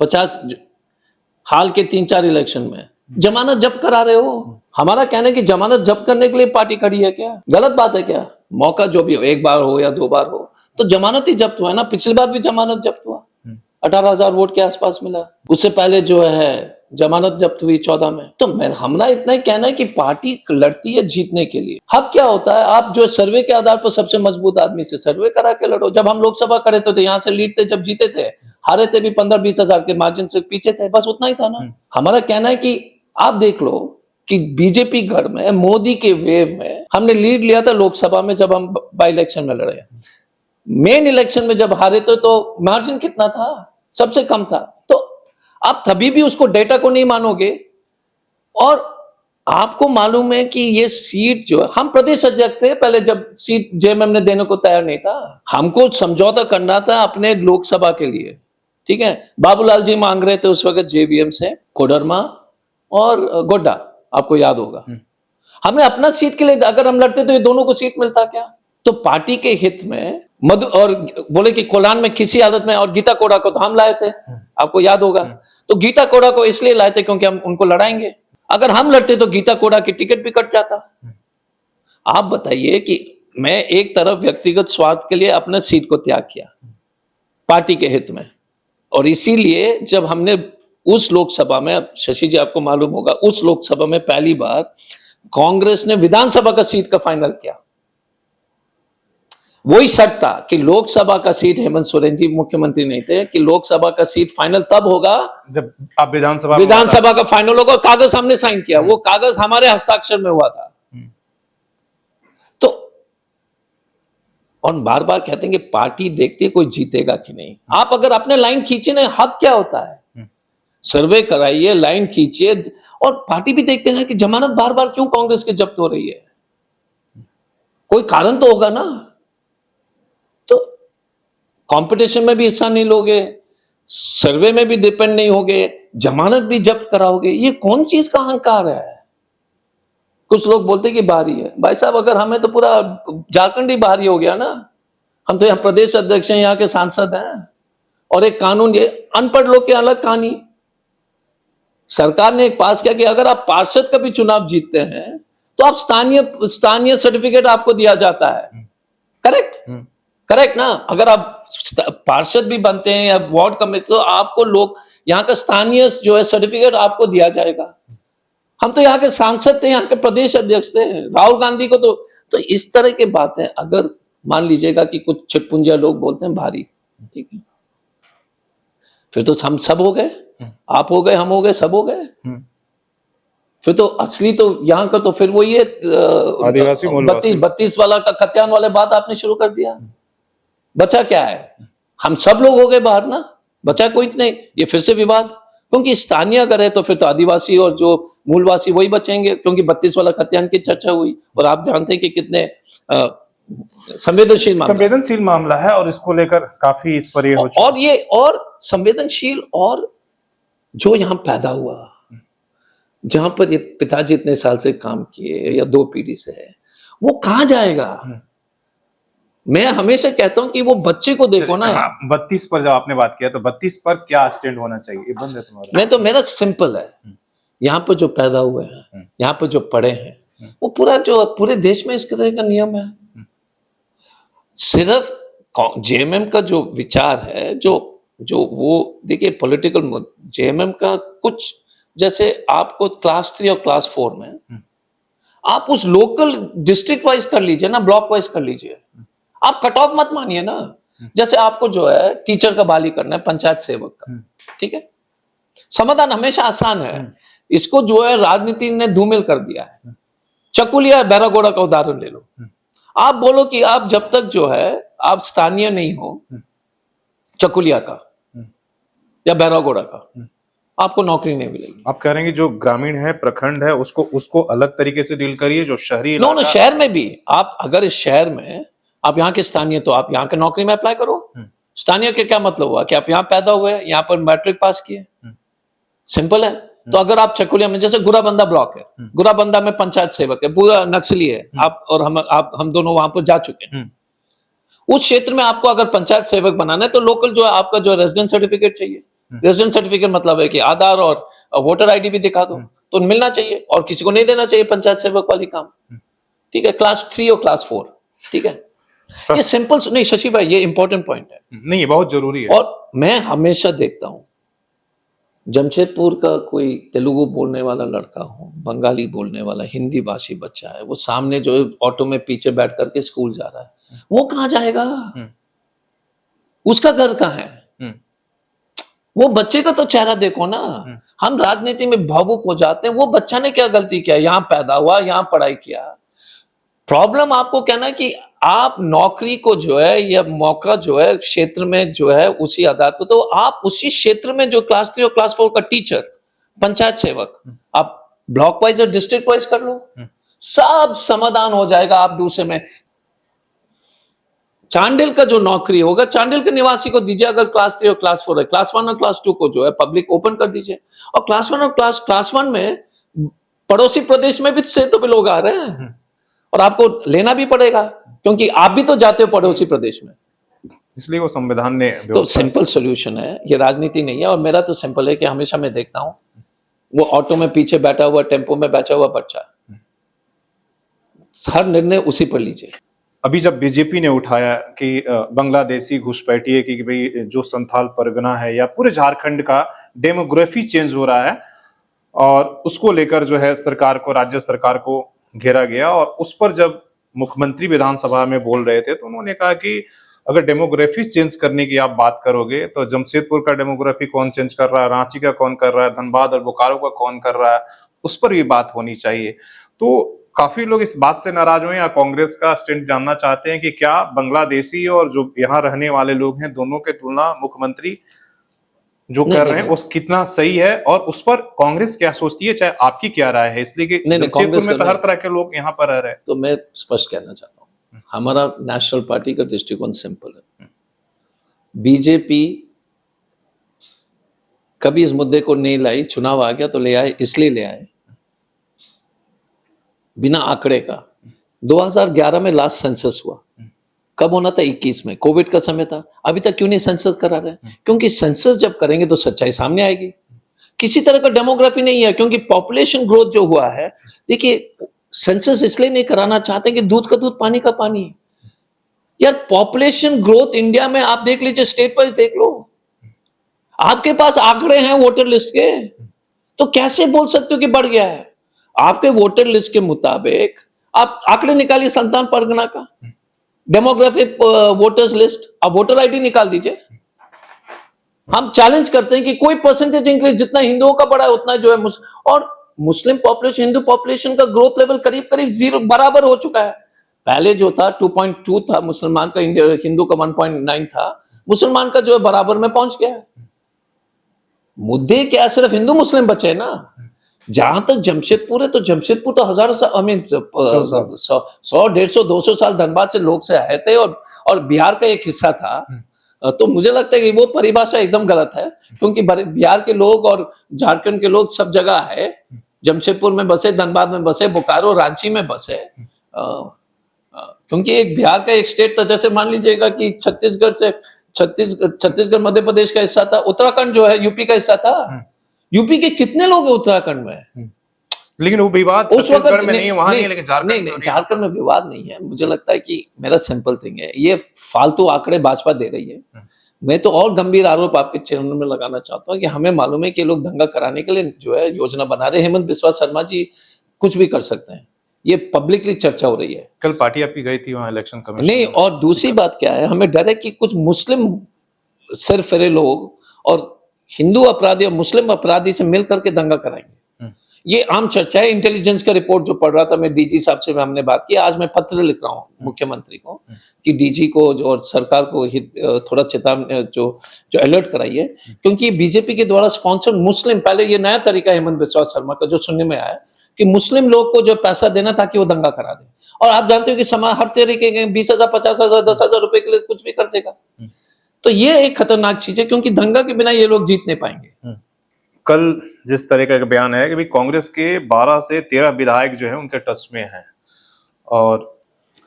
50 हाल के 3-4 इलेक्शन में जमानत जब्त करा रहे हो। हमारा कहना है कि जमानत जब्त करने के लिए पार्टी खड़ी है क्या? गलत बात है क्या? मौका जो भी हो, एक बार हो या 2 बार हो, तो जमानत ही जब्त हुआ है ना। पिछली बार भी जमानत जब्त हुआ, 18,000 वोट के आसपास मिला। उससे पहले जो है जमानत जब्त हुई 14 में। तो हमारा इतना ही कहना है कि पार्टी लड़ती है जीतने के लिए। हक क्या होता है? आप जो सर्वे के आधार पर सबसे मजबूत आदमी से सर्वे करा के लड़ो। जब हम लोकसभा करे थे तो यहाँ से लीड थे, जब जीते थे, हारे थे भी 15-20 हजार के मार्जिन से पीछे थे, बस उतना ही था ना। हमारा कहना है कि आप देख लो कि बीजेपी गढ़ में मोदी के वेव में हमने लीड लिया था लोकसभा में, जब हम बाई इलेक्शन में लड़े। मेन इलेक्शन में जब हारे तो मार्जिन कितना था? सबसे कम था। तो आप तभी भी उसको डेटा को नहीं मानोगे। और आपको मालूम है कि ये सीट जो है, हम प्रदेश अध्यक्ष थे पहले जब सीट जेएमएम ने देने को तैयार नहीं था। हमको समझौता करना था अपने लोकसभा के लिए, ठीक है। बाबूलाल जी मांग रहे थे उस वक्त जेवीएम से, कोडरमा और गोड्डा, आपको याद होगा। हमने अपना सीट के लिए अगर हम लड़ते तो ये दोनों को सीट मिलता क्या? तो पार्टी के हित में मधु और बोले कि कोलान में किसी हालत में, और गीता कोड़ा को तो हम लाए थे, आपको याद होगा। तो गीता कोड़ा को इसलिए लाए थे क्योंकि हम उनको लड़ाएंगे। अगर हम लड़ते तो गीता कोड़ा की टिकट भी कट जाता। आप बताइए कि मैं एक तरफ व्यक्तिगत स्वार्थ के लिए अपने सीट को त्याग किया पार्टी के हित में, और इसीलिए जब हमने उस लोकसभा में, अब शशि जी आपको मालूम होगा, उस लोकसभा में पहली बार कांग्रेस ने विधानसभा का सीट का फाइनल किया। वही शर्त था कि लोकसभा का सीट, हेमंत सोरेन जी मुख्यमंत्री नहीं थे, कि लोकसभा का सीट फाइनल तब होगा जब आप विधानसभा का फाइनल होगा। कागज हमने साइन किया, वो कागज हमारे हस्ताक्षर में हुआ था। तो और बार बार कहते हैं कि पार्टी देखती है कोई जीतेगा कि नहीं। आप अगर अपने लाइन खींचे ना, हक क्या होता है? सर्वे कराइए, लाइन खींचिए, और पार्टी भी देखते हैं कि जमानत बार बार क्यों कांग्रेस की जब्त हो रही है, कोई कारण तो होगा ना। तो कंपटीशन में भी हिस्सा नहीं लोगे, सर्वे में भी डिपेंड नहीं होगे, जमानत भी जब्त कराओगे, ये कौन चीज का अहंकार है? कुछ लोग बोलते कि बाहरी है। भाई साहब, अगर हमें तो पूरा झारखंड ही बाहरी हो गया ना। हम तो यहाँ प्रदेश अध्यक्ष हैं, यहाँ के सांसद हैं, और एक कानून, ये अनपढ़ लोग के अलग कहानी। सरकार ने एक पास किया कि अगर आप पार्षद का भी चुनाव जीतते हैं तो आप स्थानीय सर्टिफिकेट आपको दिया जाता है। करेक्ट ना? अगर आप पार्षद भी बनते हैं या वार्ड कमेटी, तो आपको लोग यहाँ का स्थानीय जो है सर्टिफिकेट आपको दिया जाएगा। हम तो यहाँ के सांसद थे, यहाँ के प्रदेश अध्यक्ष थे, राहुल गांधी को तो इस तरह की बातें, अगर मान लीजिएगा कि कुछ छिटपुंजिया लोग बोलते हैं भारी, ठीक है, फिर तो हम सब हो गए, आप हो गए, हम हो गए, सब हो गए। फिर तो असली तो यहाँ का तो फिर वही है, आदिवासी 32 वाला का खतियान वाले बात आपने शुरू कर दिया। बचा क्या है? हम सब लोग हो गए बाहर ना, बचा कोई नहीं। ये फिर से विवाद, क्योंकि स्थानीय अगर है तो फिर तो आदिवासी और जो मूलवासी वही बचेंगे, क्योंकि 32 वाला खतियान की चर्चा हुई, और आप जानते हैं कि कितने संवेदनशील मामला है, और इसको लेकर काफी इस पर ये हो चुका। और ये और संवेदनशील, और जो यहाँ पैदा हुआ, जहां पर ये पिताजी इतने साल से काम किए या 2 पीढ़ी से है, वो कहां जाएगा? मैं हमेशा कहता हूं कि वो बच्चे को देखो ना। 32 पर जब आपने बात किया, तो 32 पर क्या स्टैंड होना चाहिए? ये बंद है तुम्हारा? मैं तो, मेरा सिंपल है, यहाँ पर जो पैदा हुए हैं, यहाँ पर जो पढ़े हैं, वो पूरे देश में इस तरह का नियम है। सिर्फ जेएमएम का जो विचार है, जो वो देखिए पॉलिटिकल, जेएमएम का कुछ, जैसे आपको क्लास 3 और क्लास 4 में आप उस लोकल डिस्ट्रिक्ट वाइज कर लीजिए ना, ब्लॉक वाइज कर लीजिए, आप कट ऑफ मत मानिए ना। जैसे आपको जो है टीचर का बहाली करना है, पंचायत सेवक का, ठीक है, समाधान हमेशा आसान है। इसको जो है राजनीति ने धूमिल कर दिया है। चकुलिया बैरागोड़ा का उदाहरण ले लो। आप बोलो कि आप जब तक जो है आप स्थानीय नहीं हो, चकुलिया का या बैरागोड़ा का, आपको नौकरी नहीं मिलेगी। आप कह रहे हैं कि जो ग्रामीण है, प्रखंड है, उसको उसको अलग तरीके से डील करिए, जो शहरी नो इलाका। शहर में भी आप अगर इस शहर में आप यहाँ के स्थानीय, तो आप यहाँ के नौकरी में अप्लाई करो। स्थानीय के क्या मतलब हुआ कि आप यहाँ पैदा हुए, यहाँ पर मैट्रिक पास किए, सिंपल है। तो अगर आप चकुलिया में, जैसे गुराबंदा ब्लॉक है, गुराबंदा में पंचायत सेवक है, पूरा नक्सली है, आप और हम दोनों वहां पर जा चुके हैं। उस क्षेत्र में आपको अगर पंचायत सेवक बनाना है तो लोकल जो है आपका जो रेजिडेंट सर्टिफिकेट चाहिए। रेजिडेंट सर्टिफिकेट मतलब है कि आधार और वोटर आईडी भी दिखा दो, तो मिलना चाहिए, और किसी को नहीं देना चाहिए पंचायत सेवक वाली काम। ठीक है, क्लास 3 और क्लास 4। ठीक है, ये सिंपल नहीं शशि भाई, ये इंपॉर्टेंट पॉइंट है। नहीं, ये बहुत जरूरी है। और मैं हमेशा देखता हूं, जमशेदपुर का कोई तेलुगु बोलने वाला लड़का हो, बंगाली बोलने वाला, हिंदी भाषी बच्चा है, वो सामने जो ऑटो में पीछे बैठ करके स्कूल जा रहा है, वो कहां जाएगा? उसका घर कहां है? वो बच्चे का तो चेहरा देखो ना। हम राजनीति में भावुक हो जाते हैं। वो बच्चा ने क्या गलती किया? यहां पैदा हुआ, यहां पढ़ाई किया। प्रॉब्लम आपको कहना है कि आप नौकरी को जो है या मौका जो है क्षेत्र में जो है उसी आधार पर, तो आप उसी क्षेत्र में जो क्लास 3 और क्लास 4 का टीचर, पंचायत सेवक, आप ब्लॉक वाइज और डिस्ट्रिक्ट वाइज कर लो, सब समाधान हो जाएगा। आप दूसरे में चांडिल का जो नौकरी होगा, चांडिल के निवासी को दीजिए। अगर क्लास 3 और क्लास 4 है, क्लास 1 और क्लास 2 को जो है पब्लिक ओपन कर दीजिए। और क्लास 1 और क्लास 1 में पड़ोसी प्रदेश में भी से तो भी लोग आ रहे हैं, और आपको लेना भी पड़ेगा क्योंकि आप भी तो जाते हो पड़ोसी प्रदेश में, इसलिए वो संविधान ने तो सिंपल सोल्यूशन है, ये राजनीति नहीं है। और मेरा तो सिंपल है कि हमेशा मैं देखता हूं वो ऑटो में पीछे बैठा हुआ, टेम्पो में बैठा हुआ बच्चा, हर निर्णय उसी पर लीजिए। अभी जब बीजेपी ने उठाया कि बांग्लादेशी घुसपैठिए की भाई जो संथाल परगना है या पूरे झारखंड का डेमोग्राफी चेंज हो रहा है, और उसको लेकर जो है सरकार को, राज्य सरकार को घेरा गया, और उस पर जब मुख्यमंत्री विधानसभा में बोल रहे थे तो उन्होंने कहा कि अगर डेमोग्राफी चेंज करने की आप बात करोगे तो जमशेदपुर का डेमोग्राफी कौन चेंज कर रहा है, रांची का कौन कर रहा है, धनबाद और बोकारो का कौन कर रहा है, उस पर भी बात होनी चाहिए। तो काफी लोग इस बात से नाराज हुए या कांग्रेस का स्टैंड जानना चाहते हैं कि क्या बांग्लादेशी और जो यहाँ रहने वाले लोग हैं, दोनों के तुलना मुख्यमंत्री जो कर रहे हैं उस कितना सही है, और उस पर कांग्रेस क्या सोचती है, चाहे आपकी क्या राय है? इसलिए कि जमशेदपुर में तो हर तरह के लोग यहाँ पर रह रहे हैं। तो मैं स्पष्ट कहना चाहता हूँ, हमारा नेशनल पार्टी का दृष्टिकोण सिंपल है। बीजेपी कभी इस मुद्दे को नहीं लाई, चुनाव आ गया तो ले आए, इसलिए ले आए बिना आंकड़े का। 2011 में लास्ट सेंसस हुआ, कब होना था? 21 में, कोविड का समय था। अभी तक क्यों नहीं सेंसस करा रहे? क्योंकि सेंसस जब करेंगे तो सच्चाई सामने आएगी। किसी तरह का डेमोग्राफी नहीं है, क्योंकि पॉपुलेशन ग्रोथ जो हुआ है, देखिए सेंसस इसलिए नहीं कराना चाहते कि दूध का दूध पानी का पानी। यार पॉपुलेशन ग्रोथ इंडिया में आप देख लीजिए, स्टेट वाइज देख लो, आपके पास आंकड़े हैं वोटर लिस्ट के, तो कैसे बोल सकते हो कि बढ़ गया है? आपके वोटर लिस्ट के मुताबिक आप आंकड़े निकालिए संतान परगना का, डेमोग्राफिक वोटर्स लिस्ट, आप वोटर आईडी निकाल दीजिए। हम चैलेंज करते हैं कि कोई परसेंटेज इंक्रीज, जितना हिंदुओं का बढ़ा है उतना जो है और मुस्लिम पॉपुलेशन, हिंदू पॉपुलेशन का ग्रोथ लेवल करीब करीब 0 बराबर हो चुका है। पहले जो था 2.2 था मुसलमान का, हिंदू का 1.9 था, मुसलमान का जो है बराबर में पहुंच गया है। मुद्दे क्या सिर्फ हिंदू मुस्लिम बचे ना? जहां तक जमशेदपुर है, तो जमशेदपुर तो हजारों साल, 100, 150, 200 साल धनबाद से लोग से आए थे, और बिहार का एक हिस्सा था। तो मुझे लगता है कि वो परिभाषा एकदम गलत है, क्योंकि बिहार के लोग और झारखंड के लोग सब जगह है। जमशेदपुर में बसे, धनबाद में बसे, बोकारो, रांची में बसे, क्योंकि एक बिहार का एक स्टेट था। जैसे मान लीजिएगा कि छत्तीसगढ़ मध्य प्रदेश का हिस्सा था, उत्तराखंड जो है यूपी का हिस्सा था। यूपी के कितने लोग हैं उत्तराखंड में? लेकिन वो विवाद उस वक्त में नहीं है, वहां नहीं है, लेकिन झारखंड में विवाद नहीं है। मुझे लगता है कि मेरा सिंपल थिंग है, ये फालतू आंकड़े भाजपा दे रही है। मैं तो और गंभीर आरोप आपके चैनल में लगाना चाहता हूँ कि हमें मालूम है कि लोग दंगा कराने के लिए जो है योजना बना रहे हैं। हेमंत बिस्वा शर्मा जी कुछ भी कर सकते हैं, ये पब्लिकली चर्चा हो रही है। कल पार्टी आपकी गई थी वहां इलेक्शन कमीशन नहीं, और दूसरी बात क्या है, हमें डर है कि कुछ मुस्लिम सिर फेरे लोग और हिंदू अपराधी और मुस्लिम अपराधी से मिल करके दंगा कराएंगे। ये आम चर्चा है। इंटेलिजेंस का रिपोर्ट जो पढ़ रहा था मैं, डीजी साहब से हमने बात की, आज मैं पत्र लिख रहा हूँ मुख्यमंत्री को कि डीजी को जो और सरकार को थोड़ा चेतावनी जो अलर्ट कराइए, क्योंकि बीजेपी के द्वारा स्पॉन्सर मुस्लिम, पहले ये नया तरीका है हेमंत बिस्वा शर्मा का जो सुनने में आया कि मुस्लिम लोग को जो पैसा देना ताकि वो दंगा करा दे, और आप जानते हो कि समाज हर तरीके के 20,000 50,000 10,000 रुपए के लिए कुछ भी कर देगा। तो ये एक खतरनाक चीज है, क्योंकि दंगा के बिना ये लोग जीत नहीं पाएंगे। कल जिस तरह का बयान है कि भाई कांग्रेस के 12 से 13 विधायक जो है उनके टच में हैं और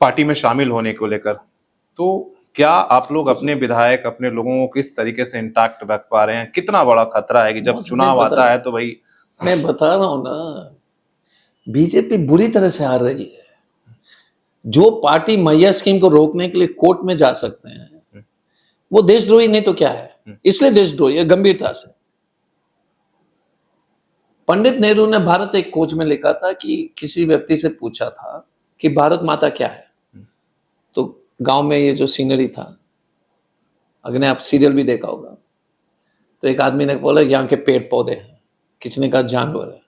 पार्टी में शामिल होने को लेकर, तो क्या आप लोग अपने विधायक अपने लोगों को किस तरीके से इंटैक्ट रख पा रहे हैं? कितना बड़ा खतरा है कि जब चुनाव आता है तो भाई मैं बता रहा हूं ना, बीजेपी बुरी तरह से हार रही है। जो पार्टी मैया स्कीम को रोकने के लिए कोर्ट में जा सकते हैं वो देशद्रोही नहीं तो क्या है, इसलिए देशद्रोही है गंभीरता से। पंडित नेहरू ने भारत एक खोज में लिखा था कि किसी व्यक्ति से पूछा था कि भारत माता क्या है, तो गांव में ये जो सीनरी था, अगर आप सीरियल भी देखा होगा, तो एक आदमी ने बोला यहाँ के पेड़ पौधे हैं, किसी ने कहा जानवर है।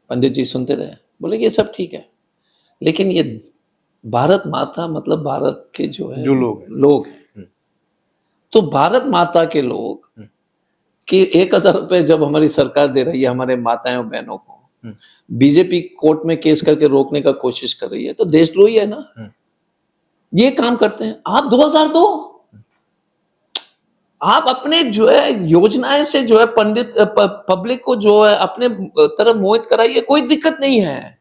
पंडित जी सुनते रहे, बोले ये सब ठीक है, लेकिन ये भारत माता मतलब भारत के जो है जो लोग हैं। तो भारत माता के लोग कि 1,000 रुपए जब हमारी सरकार दे रही है हमारे माताएं और बहनों को, बीजेपी कोर्ट में केस करके रोकने का कोशिश कर रही है, तो देशद्रोही है ना। ये काम करते हैं आप 2002, आप अपने जो है योजनाएं से जो है पब्लिक को जो है अपने तरफ मोहित कराइए, कोई दिक्कत नहीं है।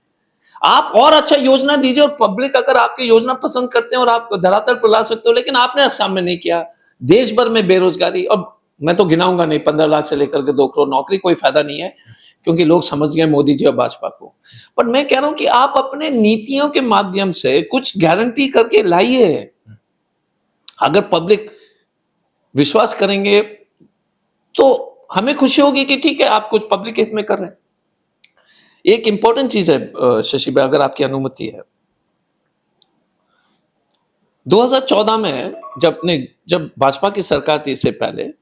आप और अच्छा योजना दीजिए और पब्लिक अगर आपकी योजना पसंद करते हैं और आप धरातल पर ला सकते हो, लेकिन आपने सामने नहीं किया। देश भर में बेरोजगारी, और मैं तो गिनाऊंगा नहीं, 15 लाख से लेकर के 2 करोड़ नौकरी, कोई फायदा नहीं है क्योंकि लोग समझ गए मोदी जी और भाजपा को। पर मैं कह रहा हूं कि आप अपने नीतियों के माध्यम से कुछ गारंटी करके लाइए। अगर पब्लिक विश्वास करेंगे तो हमें खुशी होगी कि ठीक है आप कुछ पब्लिक हित में कर रहे हैं। एक इंपॉर्टेंट चीज है शशि भाई, अगर आपकी अनुमति है, 2014 में जब भाजपा की सरकार थी, इससे पहले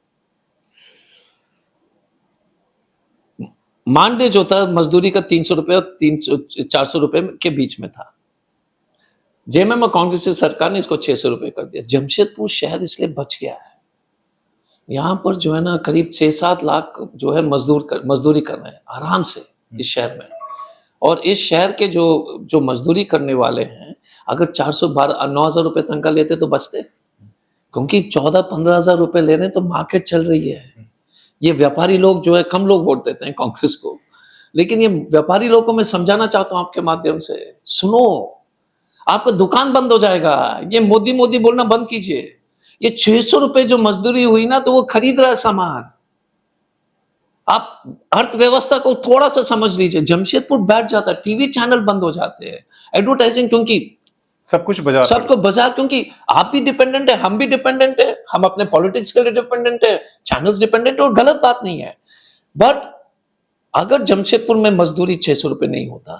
मानदेय जो था मजदूरी का 300 रुपए और 400 रुपए के बीच में था। जेएमएम और कांग्रेस की सरकार ने इसको 600 रुपए कर दिया। जमशेदपुर शहर इसलिए बच गया है, यहां पर जो है ना करीब 6-7 लाख जो है मजदूरी कर रहे हैं आराम से इस शहर में। और इस शहर के जो मजदूरी करने वाले हैं, अगर 9,000 रुपए तनख्वाह लेते तो बचते, क्योंकि 14-15 हजार रुपए ले रहे हैं तो मार्केट चल रही है। ये व्यापारी लोग जो है, कम लोग वोट देते हैं कांग्रेस को, लेकिन ये व्यापारी लोगों को मैं समझाना चाहता हूं आपके माध्यम से, सुनो, आपका दुकान बंद हो जाएगा। ये मोदी बोलना बंद कीजिए। ये 600 रुपए जो मजदूरी हुई ना, तो वो खरीद रहा है सामान। आप अर्थव्यवस्था को थोड़ा सा समझ लीजिए। जमशेदपुर बैठ जाता है, टीवी चैनल बंद हो जाते हैं, एडवर्टाइजिंग, क्योंकि सबको बाजार, क्योंकि आप भी डिपेंडेंट है, हम भी डिपेंडेंट है, हम अपने पॉलिटिक्स के लिए डिपेंडेंट है, चैनल्स डिपेंडेंट है, और गलत बात नहीं है। बट अगर जमशेदपुर में मजदूरी 600 रुपए नहीं होता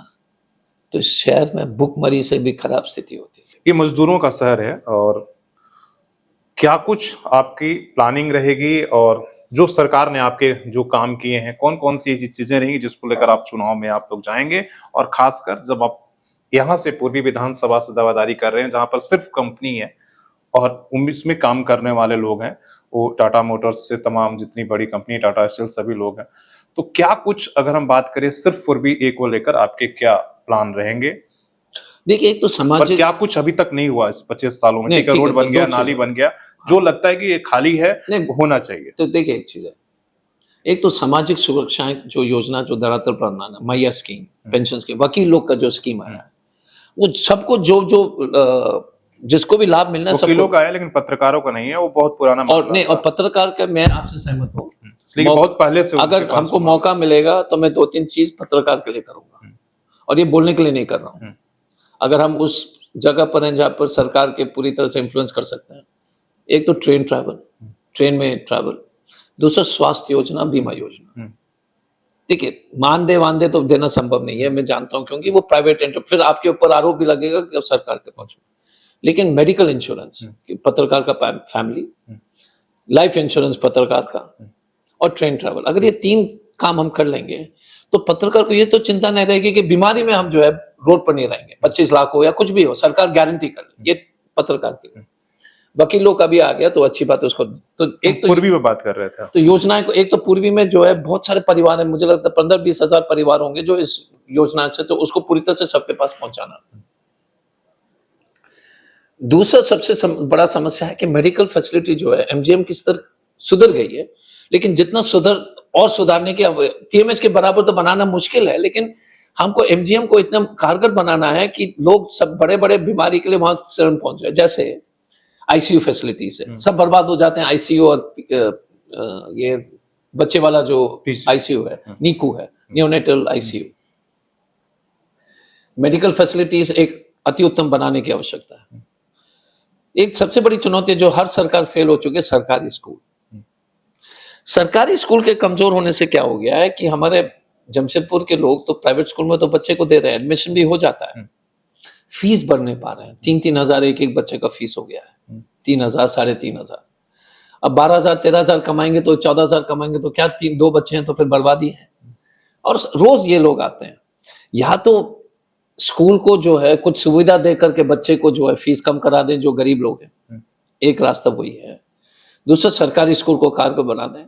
तो इस शहर में भुखमरी से भी खराब स्थिति होती है। ये मजदूरों का शहर है, और क्या कुछ आपकी प्लानिंग रहेगी और जो सरकार ने आपके जो काम किए हैं, कौन कौन सी चीजें रहेंगी जिसको लेकर आप चुनाव में आप लोग जाएंगे? और खासकर जब आप यहाँ से पूर्वी विधानसभा से दावेदारी कर रहे हैं, जहां पर सिर्फ कंपनी है और इसमें काम करने वाले लोग हैं, वो टाटा मोटर्स से तमाम जितनी बड़ी कंपनी, टाटा स्टील, सभी लोग हैं, तो क्या कुछ अगर हम बात करें सिर्फ पूर्वी ए को लेकर आपके क्या प्लान रहेंगे? देखिए, एक तो समाज, क्या कुछ अभी तक नहीं हुआ इस 25 सालों में? ठीक है, रोड बन गया, नाली बन गया, जो लगता है कि ये खाली है, होना चाहिए। तो देखिए, एक चीज है, एक तो सामाजिक सुरक्षाएं जो योजना जो धरातल पर आना, मैया स्कीम, पेंशन स्कीम, वकील लोग का जो स्कीम आया है, वो सबको जो जिसको भी लाभ मिलना है, वकीलों का है, लेकिन पत्रकारों का नहीं है, वो बहुत पुराना और नहीं, और पत्रकार का मैं आपसे सहमत हूँ, इसलिए बहुत पहले से अगर हमको मौका मिलेगा तो मैं 2-3 चीज पत्रकार के लिए करूंगा, और ये बोलने के लिए नहीं कर रहा हूँ। अगर हम उस जगह पर हैं जहां पर सरकार के पूरी तरह से इन्फ्लुएंस कर सकते हैं, एक तो ट्रेन में ट्रैवल, दूसरा स्वास्थ्य योजना, बीमा योजना। देखिए, मानदेय वानदेय तो देना संभव नहीं है, मैं जानता हूं, क्योंकि वो प्राइवेट एंटर, फिर आपके ऊपर आरोप भी लगेगा कि अब सरकार के पक्ष में। लेकिन मेडिकल इंश्योरेंस पत्रकार का, फैमिली लाइफ इंश्योरेंस पत्रकार का, और ट्रेन ट्रैवल, अगर ये 3 काम हम कर लेंगे तो पत्रकार को ये तो चिंता नहीं रहेगी कि बीमारी में हम जो है रोड पर नहीं रहेंगे, 25 लाख हो या कुछ भी हो, सरकार गारंटी कर ले, ये पत्रकार के लिए। वकीलों का भी आ गया तो अच्छी बात है उसको। तो एक तो पूर्वी में बात कर रहे थे। तो योजनाएं को, एक तो पूर्वी में जो है बहुत सारे परिवार है, मुझे लगता है 15-20 हजार परिवार होंगे जो इस योजना से, तो उसको पूरी तरह से सबके पास पहुंचाना। दूसरा सबसे बड़ा समस्या है कि मेडिकल फैसिलिटी जो है एमजीएम की स्तर सुधर गई है, लेकिन जितना सुधारने की, अब टीएमएच के बराबर तो बनाना मुश्किल है, लेकिन हमको एमजीएम को इतना कारगर बनाना है कि लोग सब बड़े बड़े बीमारी के लिए वहां शरण पहुंच जाए। जैसे आईसीयू फैसिलिटीज है, सब बर्बाद हो जाते हैं आईसीयू, और ये बच्चे वाला जो आईसीयू है, नीकू है, नियोनेटल आईसीयू। मेडिकल फैसिलिटीज एक अति उत्तम बनाने की आवश्यकता है। एक सबसे बड़ी चुनौती जो हर सरकार फेल हो चुकी है, सरकारी स्कूल। सरकारी स्कूल के कमजोर होने से क्या हो गया है कि हमारे जमशेदपुर के लोग तो प्राइवेट स्कूल में तो बच्चे को दे रहे हैं, एडमिशन भी हो जाता है, फीस भर नहीं पा रहे हैं। 3-3 हजार एक बच्चे का फीस हो गया है, 3,000, 3,500। अब 12,000, 13,000 कमाएंगे तो 14,000 कमाएंगे तो क्या, 2 बच्चे हैं तो फिर बर्बादी है। और रोज ये लोग आते हैं। या तो स्कूल को जो है कुछ सुविधा दे करके बच्चे को जो है फीस कम करा दें, जो गरीब लोग हैं, एक रास्ता वही है। दूसरा, सरकारी स्कूल को कारगर बना दें,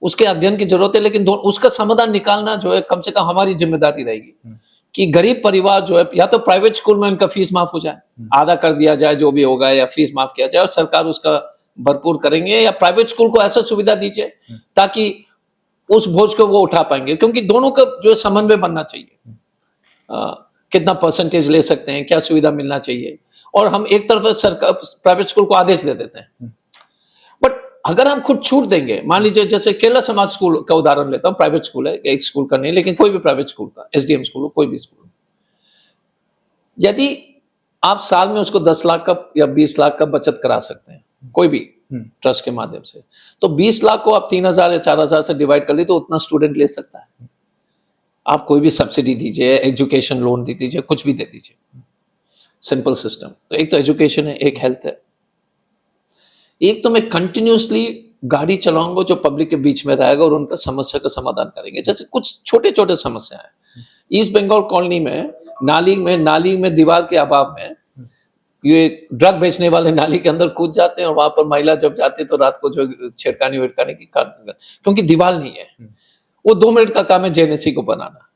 उसके अध्ययन की जरूरत है, लेकिन उसका समाधान निकालना जो है कम से कम हमारी जिम्मेदारी रहेगी कि गरीब परिवार जो है या तो प्राइवेट स्कूल में उनका फीस माफ हो जाए, आधा कर दिया जाए जो भी होगा, या फीस माफ किया जाए और सरकार उसका भरपूर करेंगे, या प्राइवेट स्कूल को ऐसा सुविधा दीजिए ताकि उस बोझ को वो उठा पाएंगे। क्योंकि दोनों का जो समन्वय बनना चाहिए, कितना परसेंटेज ले सकते हैं, क्या सुविधा मिलना चाहिए, और हम एक तरफ सरकार प्राइवेट स्कूल को आदेश दे देते हैं। बट अगर हम खुद छूट देंगे, मान लीजिए जैसे केरला समाज स्कूल का उदाहरण लेता हूं, प्राइवेट स्कूल है, एक स्कूल का नहीं, लेकिन कोई भी प्राइवेट स्कूल का, एसडीएम स्कूल हो, कोई भी स्कूल, यदि आप साल में उसको 10 लाख का या 20 लाख का बचत करा सकते हैं कोई भी ट्रस्ट के माध्यम से, तो 20 लाख को आप 3,000 या 4,000 से डिवाइड कर ली तो उतना स्टूडेंट ले सकता है। आप कोई भी सब्सिडी दीजिए, एजुकेशन लोन दे दीजिए, कुछ भी दे दीजिए, सिंपल सिस्टम। तो एक तो एजुकेशन है, एक हेल्थ है, एक तो मैं कंटिन्यूसली गाड़ी चलाऊंगा जो पब्लिक के बीच में रहेगा और उनका समस्या का समाधान करेंगे। जैसे कुछ छोटे छोटे समस्या है, ईस्ट बंगाल कॉलोनी में नाली में दीवार के अभाव में ये ड्रग बेचने वाले नाली के अंदर कूद जाते हैं, और वहां पर महिला जब जाती है तो रात को जो छेड़खानी वेड़खानी की कारण, क्योंकि दीवार नहीं है। वो 2 मिनट का काम है जेएनएससी को बनाना,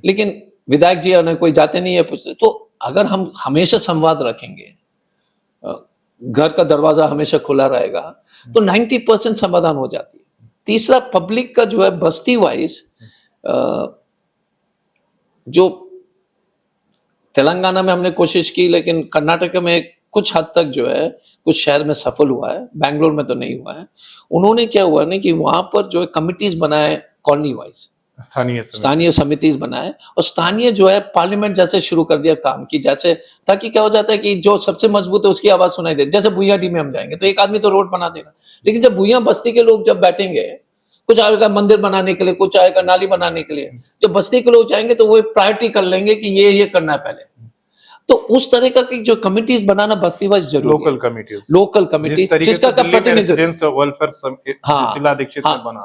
लेकिन विधायक जी और कोई जाते नहीं है पूछते। तो अगर हम हमेशा संवाद रखेंगे, घर का दरवाजा हमेशा खुला रहेगा, तो 90% समाधान हो जाती है। तीसरा, पब्लिक का जो है बस्ती वाइज, जो तेलंगाना में हमने कोशिश की, लेकिन कर्नाटक में कुछ हद तक जो है कुछ शहर में सफल हुआ है, बैंगलोर में तो नहीं हुआ है। उन्होंने क्या हुआ ना कि वहां पर जो है कमिटीज बनाए, कॉलोनी वाइज स्थानीय समितिज बनाए, और स्थानीय जो है पार्लियामेंट जैसे शुरू कर दिया काम की, जैसे ताकि क्या हो जाता है कि जो सबसे मजबूत है उसकी आवाज सुनाई दे। जैसे भुइयाडी में हम जाएंगे तो एक आदमी तो रोड बना देगा, लेकिन जब भुइया बस्ती के लोग जब बैठेंगे, कुछ आएगा मंदिर बनाने के लिए, कुछ आएगा नाली बनाने के लिए, जब बस्ती के लोग जाएंगे तो वो प्रायोरिटी कर लेंगे कि ये करना है पहले। तो उस तरह का की जो कमिटीज बनाना बस्ती वाइज जरूरी है, लोकल कमिटीज जिसका का प्रतिनिधित्व,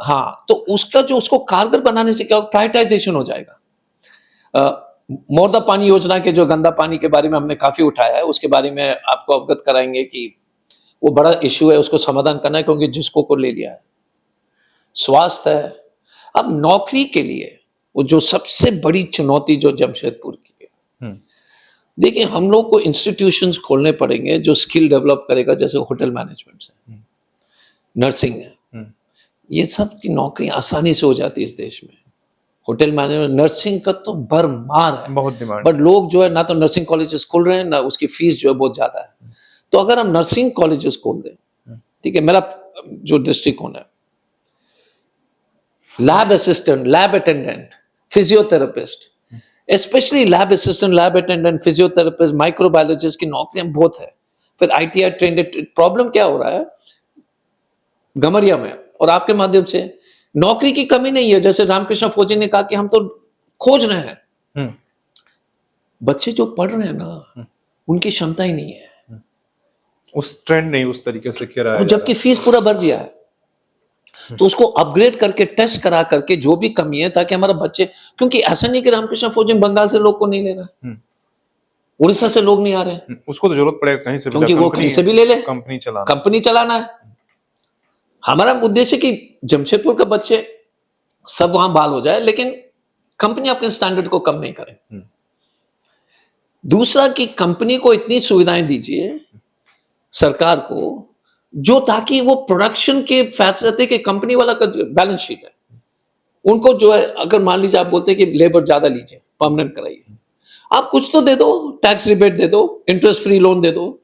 हाँ, तो उसका जो उसको कारगर बनाने से क्या प्रायोरिटाइजेशन हो जाएगा। मोर्दा पानी योजना के जो गंदा पानी के बारे में हमने काफी उठाया है, उसके बारे में आपको अवगत कराएंगे कि वो बड़ा इश्यू है, उसको समाधान करना है, क्योंकि जिसको को ले लिया है। स्वास्थ्य है। अब नौकरी के लिए वो जो सबसे बड़ी चुनौती जो जमशेदपुर की है, देखिए हम लोग को इंस्टीट्यूशंस खोलने पड़ेंगे जो स्किल डेवलप करेगा, जैसे होटल मैनेजमेंट से, नर्सिंग है, ये सब की नौकरी आसानी से हो जाती है इस देश में। होटल मैनेजमेंट, नर्सिंग का तो भरमार है, बहुत डिमांड, बट लोग जो है ना तो नर्सिंग कॉलेजेस खोल रहे हैं, ना उसकी फीस जो है बहुत ज्यादा है। तो अगर हम नर्सिंग कॉलेजेस खोल दें, ठीक है, मेरा जो दृष्टिकोण है, lab assistant, lab attendant, physiotherapist, specially lab assistant, lab attendant, physiotherapist, microbiologist की नौकरियां बहुत है। फिर आईटीआई ट्रेंड। प्रॉब्लम क्या हो रहा है गमरिया में, और आपके माध्यम से नौकरी की कमी नहीं है। जैसे रामकृष्ण फौजी ने कहा कि हम तो खोज रहे हैं, बच्चे जो पढ़ रहे हैं ना, उनकी क्षमता ही नहीं है, उस ट्रेंड नहीं उस तरीके से किया, जबकि फीस पूरा भर दिया है। तो उसको अपग्रेड करके टेस्ट करा करके जो भी कमी है ताकि हमारा बच्चे, क्योंकि ऐसा नहीं कि रामकृष्ण फौजिंग बंगाल से लोग को नहीं ले रहा, हम्म, उड़ीसा से लोग नहीं आ रहे हैं, उसको तो जरूरत पड़ेगा कहीं से भी, क्योंकि वो कंपनी कहीं से है, भी ले ले, कंपनी चलाना। कंपनी चलाना है। हमारा उद्देश्य कि जमशेदपुर के बच्चे सब वहां बाल हो जाए, लेकिन कंपनी अपने स्टैंडर्ड को कम नहीं करे। दूसरा कि कंपनी को इतनी सुविधाएं दीजिए सरकार को, जो ताकि वो प्रोडक्शन के फैसले कि कंपनी वाला का बैलेंस शीट है उनको जो है, अगर मान लीजिए आप बोलते हैं कि लेबर ज्यादा लीजिए, परमानेंट कराइए, आप कुछ तो दे दो, टैक्स रिबेट दे दो, इंटरेस्ट फ्री लोन दे दो।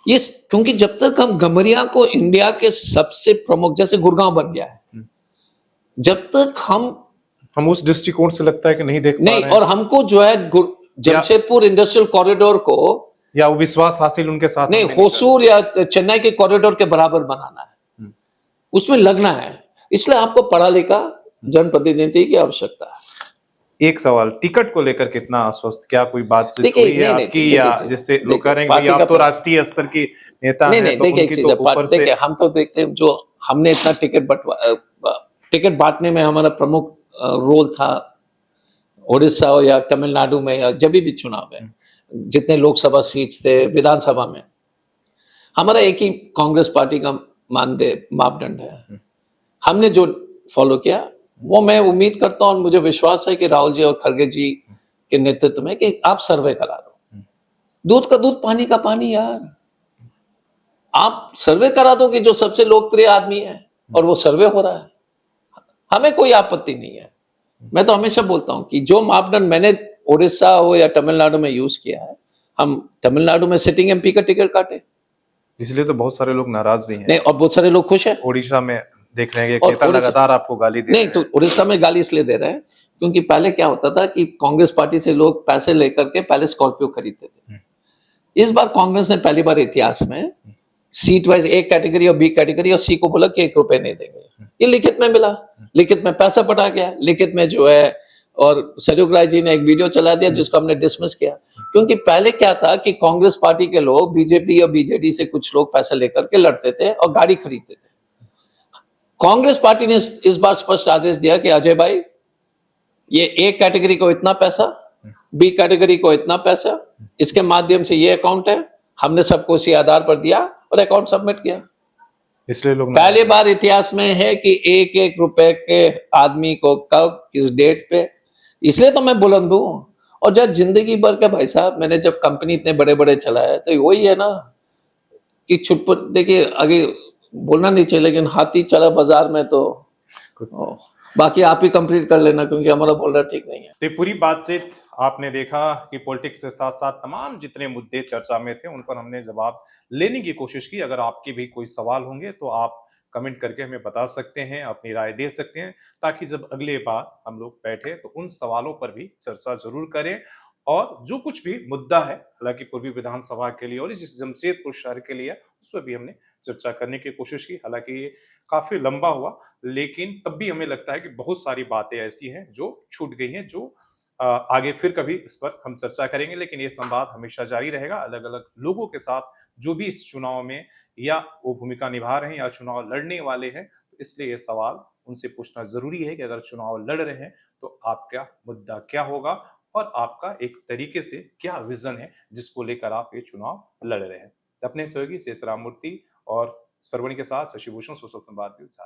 ये क्योंकि जब तक हम गमरिया को इंडिया के सबसे प्रमुख, जैसे गुड़गांव बन गया है, जब तक हम उस दृष्टिकोण से लगता है कि नहीं देख पा नहीं, रहे हैं, और हमको जो है जमशेदपुर इंडस्ट्रियल कॉरिडोर को या वो विश्वास हासिल उनके साथ नहीं, हम कर होसूर या चेन्नई के कॉरिडोर के बराबर बनाना है, उसमें लगना है। इसलिए आपको पढ़ा लिखा जनप्रतिनिधि की आवश्यकता है। एक सवाल, टिकट को लेकर कितना आश्वस्त, क्या कोई बातचीत देखिए, हुई है नहीं, नहीं, आपकी, देखिए, या देखिए, जैसे लोग देखिए, कह रहे हैं कि पार्टी भाई आप का तो राष्ट्रीय स्तर की नेता नहीं, हैं, नहीं, तो देखिए एक उनकी चीज तो है, ऊपर से देखिए हम तो देखते हैं जो हमने इतना टिकट बांटने में हमारा प्रमुख रोल था, उड़ीसा हो या तमिलनाडु में या जब भी चुनाव है, जितने लोकसभा सीट्स थे, विधानसभा में, हमारा एक ही कांग्रेस पार्टी का मापदंड है। हमने जो फॉलो किया वो मैं उम्मीद करता हूं और मुझे विश्वास है कि राहुल जी और खड़गे जी के नेतृत्व में कि आप सर्वे करा दो, दूध का दूध पानी का पानी यार, आप सर्वे करा दो कि जो सबसे लोकप्रिय आदमी है और वो सर्वे हो रहा है, हमें कोई आपत्ति नहीं है। मैं तो हमेशा बोलता हूं कि जो मापदंड मैंने उड़ीसा हो या तमिलनाडु में यूज किया है, हम तमिलनाडु में सिटिंग एमपी का टिकट काटे, इसलिए तो बहुत सारे लोग नाराज भी हैं। नहीं, और बहुत सारे लोग खुश हैं। ओडिशा में देख रहे हैं कि और नेता लगातार आपको गाली दे नहीं, रहे तो उड़ीसा में गाली इसलिए दे रहे हैं क्योंकि पहले क्या होता था कि कांग्रेस पार्टी से लोग पैसे लेकर के पहले स्कॉर्पियो खरीदते थे। इस बार कांग्रेस ने पहली बार इतिहास में सीट वाइज ए कैटेगरी और बी कैटेगरी और सी को बोला कि 1 रुपए नहीं देंगे। ये लिखित में मिला, लिखित में पैसा पटा गया, लिखित में जो है, और सरयुग राय जी ने एक वीडियो चला दिया जिसको हमने डिसमिस किया, क्योंकि पहले क्या था कि कांग्रेस पार्टी के लोग बीजेपी और बीजेडी से कुछ लोग पैसे लेकर के लड़ते थे और गाड़ी खरीदते थे। कांग्रेस पार्टी ने इस बार स्पष्ट आदेश दिया कि अजय भाई, ये ए कैटेगरी को इतना पैसा, बी कैटेगरी को इतना पैसा, इसके माध्यम से ये अकाउंट है, हमने सबको इसी आधार पर दिया और अकाउंट सबमिट किया। इसलिए लोग पहली बार इतिहास में है कि 1-1 रुपए के आदमी को कब किस डेट पे, इसलिए तो मैं बुलंद हूं। और जब जिंदगी भर के भाई साहब मैंने जब कंपनी इतने बड़े बड़े चलाए, तो वही है ना कि छुटपुट, देखिए आगे बोलना नहीं चाहिए, लेकिन हाथी चला बाजार में तो बाकी आप ही कंप्लीट कर लेना, क्योंकि हमारा बोलना ठीक नहीं है। तो पूरी बातचीत आपने देखा कि पॉलिटिक्स के साथ साथ तमाम जितने मुद्दे चर्चा में थे उन पर हमने जवाब लेने की कोशिश की। अगर आपके भी कोई सवाल होंगे तो आप कमेंट करके हमें बता सकते हैं, अपनी राय दे सकते हैं, ताकि जब अगले बार हम लोग बैठे तो उन सवालों पर भी चर्चा जरूर करें। और जो कुछ भी मुद्दा है, हालांकि पूर्वी विधानसभा के लिए और जिस जमशेदपुर शहर के लिए, उस पर भी हमने चर्चा करने की कोशिश की। हालांकि ये काफी लंबा हुआ, लेकिन तब भी हमें लगता है कि बहुत सारी बातें ऐसी हैं जो छूट गई हैं, जो आगे फिर कभी इस पर हम चर्चा करेंगे। लेकिन ये संवाद हमेशा जारी रहेगा अलग अलग लोगों के साथ जो भी इस चुनाव में या वो भूमिका निभा रहे हैं या चुनाव लड़ने वाले हैं। तो इसलिए ये सवाल उनसे पूछना जरूरी है कि अगर चुनाव लड़ रहे हैं तो आपका मुद्दा क्या होगा और आपका एक तरीके से क्या विजन है जिसको लेकर आप ये चुनाव लड़ रहे हैं। अपने सहयोगी शेष राम मूर्ति और सरवणी के साथ शशि भूषण, सोशल संवाद न्यूज़।